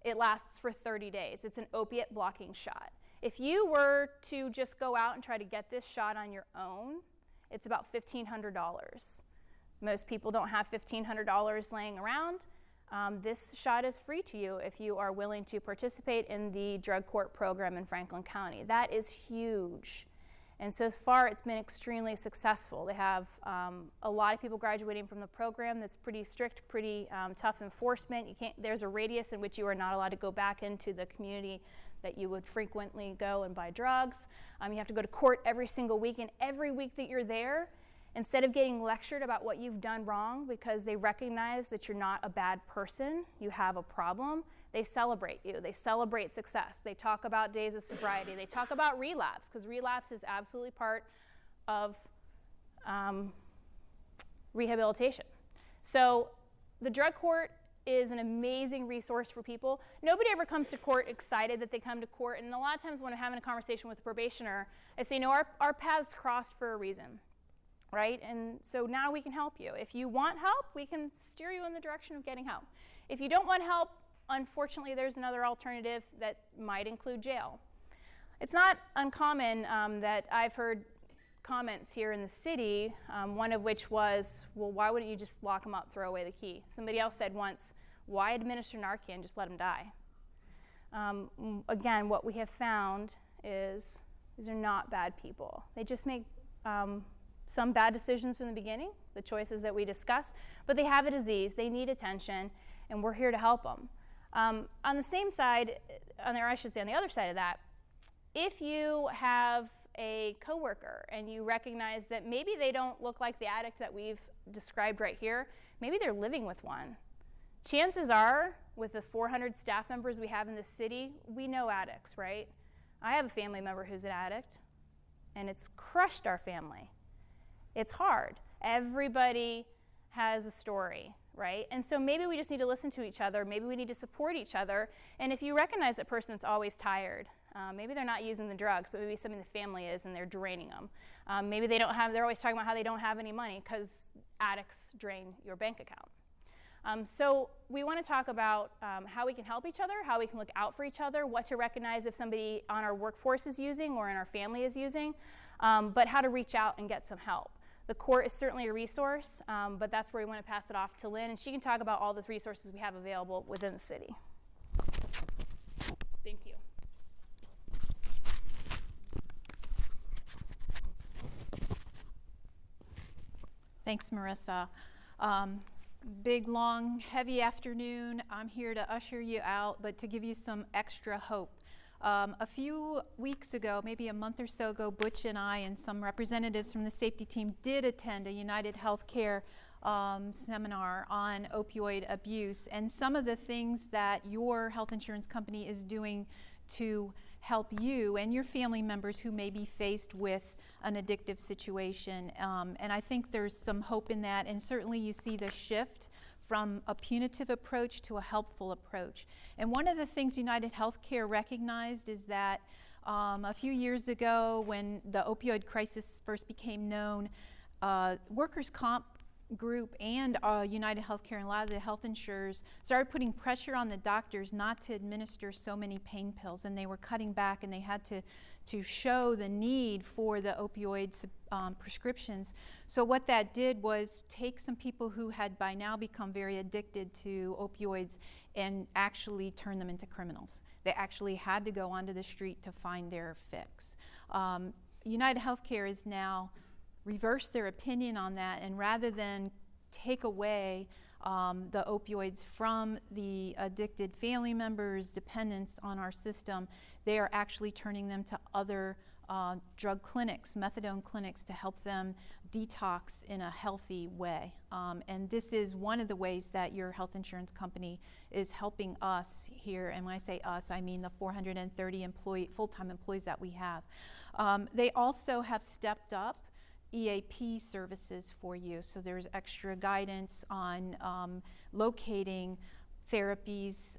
It lasts for 30 days. It's an opiate blocking shot. If you were to just go out and try to get this shot on your own, it's about $1,500. Most people don't have $1,500 laying around. This shot is free to you if you are willing to participate in the drug court program in Franklin County. That is huge. And so far, it's been extremely successful. They have a lot of people graduating from the program. That's pretty strict, pretty tough enforcement. There's a radius in which you are not allowed to go back into the community that you would frequently go and buy drugs. You have to go to court every single week, and every week that you're there, instead of getting lectured about what you've done wrong because they recognize that you're not a bad person, you have a problem, they celebrate you. They celebrate success. They talk about days of sobriety. They talk about relapse, because relapse is absolutely part of rehabilitation. So the drug court is an amazing resource for people. Nobody ever comes to court excited that they come to court, and a lot of times when I'm having a conversation with a probationer, I say, no, our paths crossed for a reason, right? And so now we can help you. If you want help, we can steer you in the direction of getting help. If you don't want help, unfortunately, there's another alternative that might include jail. It's not uncommon that I've heard comments here in the city, one of which was, well, why wouldn't you just lock them up, throw away the key? Somebody else said once, why administer Narcan, just let them die? Again, what we have found is these are not bad people. They just make some bad decisions from the beginning, the choices that we discussed, but they have a disease, they need attention, and we're here to help them. On the same side, or I should say on the other side of that, if you have a coworker and you recognize that maybe they don't look like the addict that we've described right here, maybe they're living with one. Chances are, with the 400 staff members we have in this city, we know addicts, right? I have a family member who's an addict, and it's crushed our family. It's hard. Everybody has a story, right? And so maybe we just need to listen to each other. Maybe we need to support each other. And if you recognize that person that's always tired, maybe they're not using the drugs, but maybe something the family is and they're draining them. Maybe they're always talking about how they don't have any money because addicts drain your bank account. So we want to talk about how we can help each other, how we can look out for each other, what to recognize if somebody on our workforce is using or in our family is using, but how to reach out and get some help. The court is certainly a resource, but that's where we want to pass it off to Lynn, and she can talk about all the resources we have available within the city. Thank you. Thanks, Marissa. Big, long, heavy afternoon. I'm here to usher you out, but to give you some extra hope. A few weeks ago, maybe a month or so ago, Butch and I and some representatives from the safety team did attend a United Healthcare seminar on opioid abuse, and some of the things that your health insurance company is doing to help you and your family members who may be faced with an addictive situation. And I think there's some hope in that, and certainly you see the shift from a punitive approach to a helpful approach. And one of the things United Healthcare recognized is that a few years ago, when the opioid crisis first became known, workers' comp group and United Healthcare and a lot of the health insurers started putting pressure on the doctors not to administer so many pain pills, and they were cutting back, and they had to show the need for the opioid prescriptions. So what that did was take some people who had by now become very addicted to opioids and actually turn them into criminals. They actually had to go onto the street to find their fix. United Healthcare is now reversed their opinion on that, and rather than take away the opioids from the addicted family members, dependents on our system, they are actually turning them to other drug clinics, methadone clinics, to help them detox in a healthy way. And this is one of the ways that your health insurance company is helping us here. And when I say us, I mean the 430 full-time employees that we have. They also have stepped up EAP services for you. So there's extra guidance on locating therapies,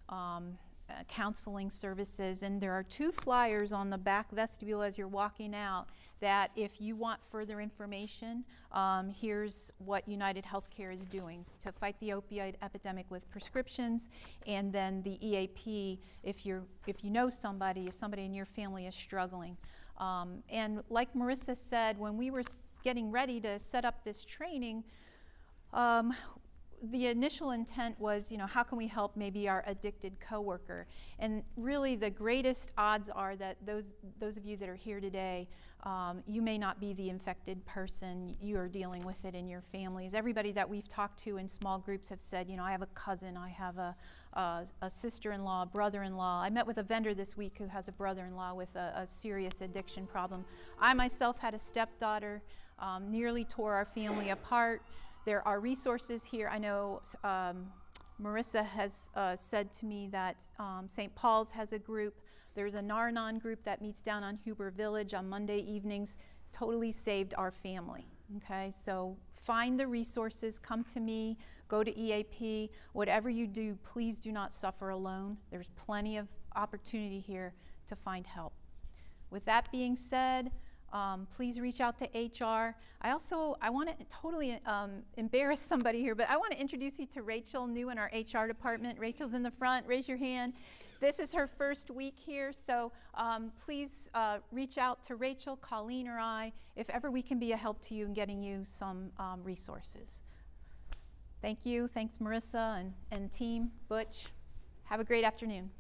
counseling services, and there are 2 flyers on the back vestibule as you're walking out that if you want further information, here's what United Healthcare is doing to fight the opioid epidemic with prescriptions, and then the EAP if you know somebody, if somebody in your family is struggling. And like Marissa said, when we were getting ready to set up this training, the initial intent was, how can we help maybe our addicted coworker? And really the greatest odds are that those of you that are here today, you may not be the infected person. You are dealing with it in your families. Everybody that we've talked to in small groups have said, I have a cousin, I have a sister-in-law, brother-in-law. I met with a vendor this week who has a brother-in-law with a serious addiction problem. I myself had a stepdaughter, nearly tore our family apart. There are resources here. I know Marissa has said to me that St. Paul's has a group. There's a Nar-Anon group that meets down on Huber Village on Monday evenings. Totally saved our family. Okay, so find the resources, come to me, go to EAP. Whatever you do, please do not suffer alone. There's plenty of opportunity here to find help. With that being said, please reach out to HR. I want to totally embarrass somebody here, but I want to introduce you to Rachel, new in our HR department. Rachel's in the front. Raise your hand. This is her first week here, so please reach out to Rachel, Colleen, or I if ever we can be a help to you in getting you some resources. Thank you. Thanks, Marissa and team. Butch. Have a great afternoon.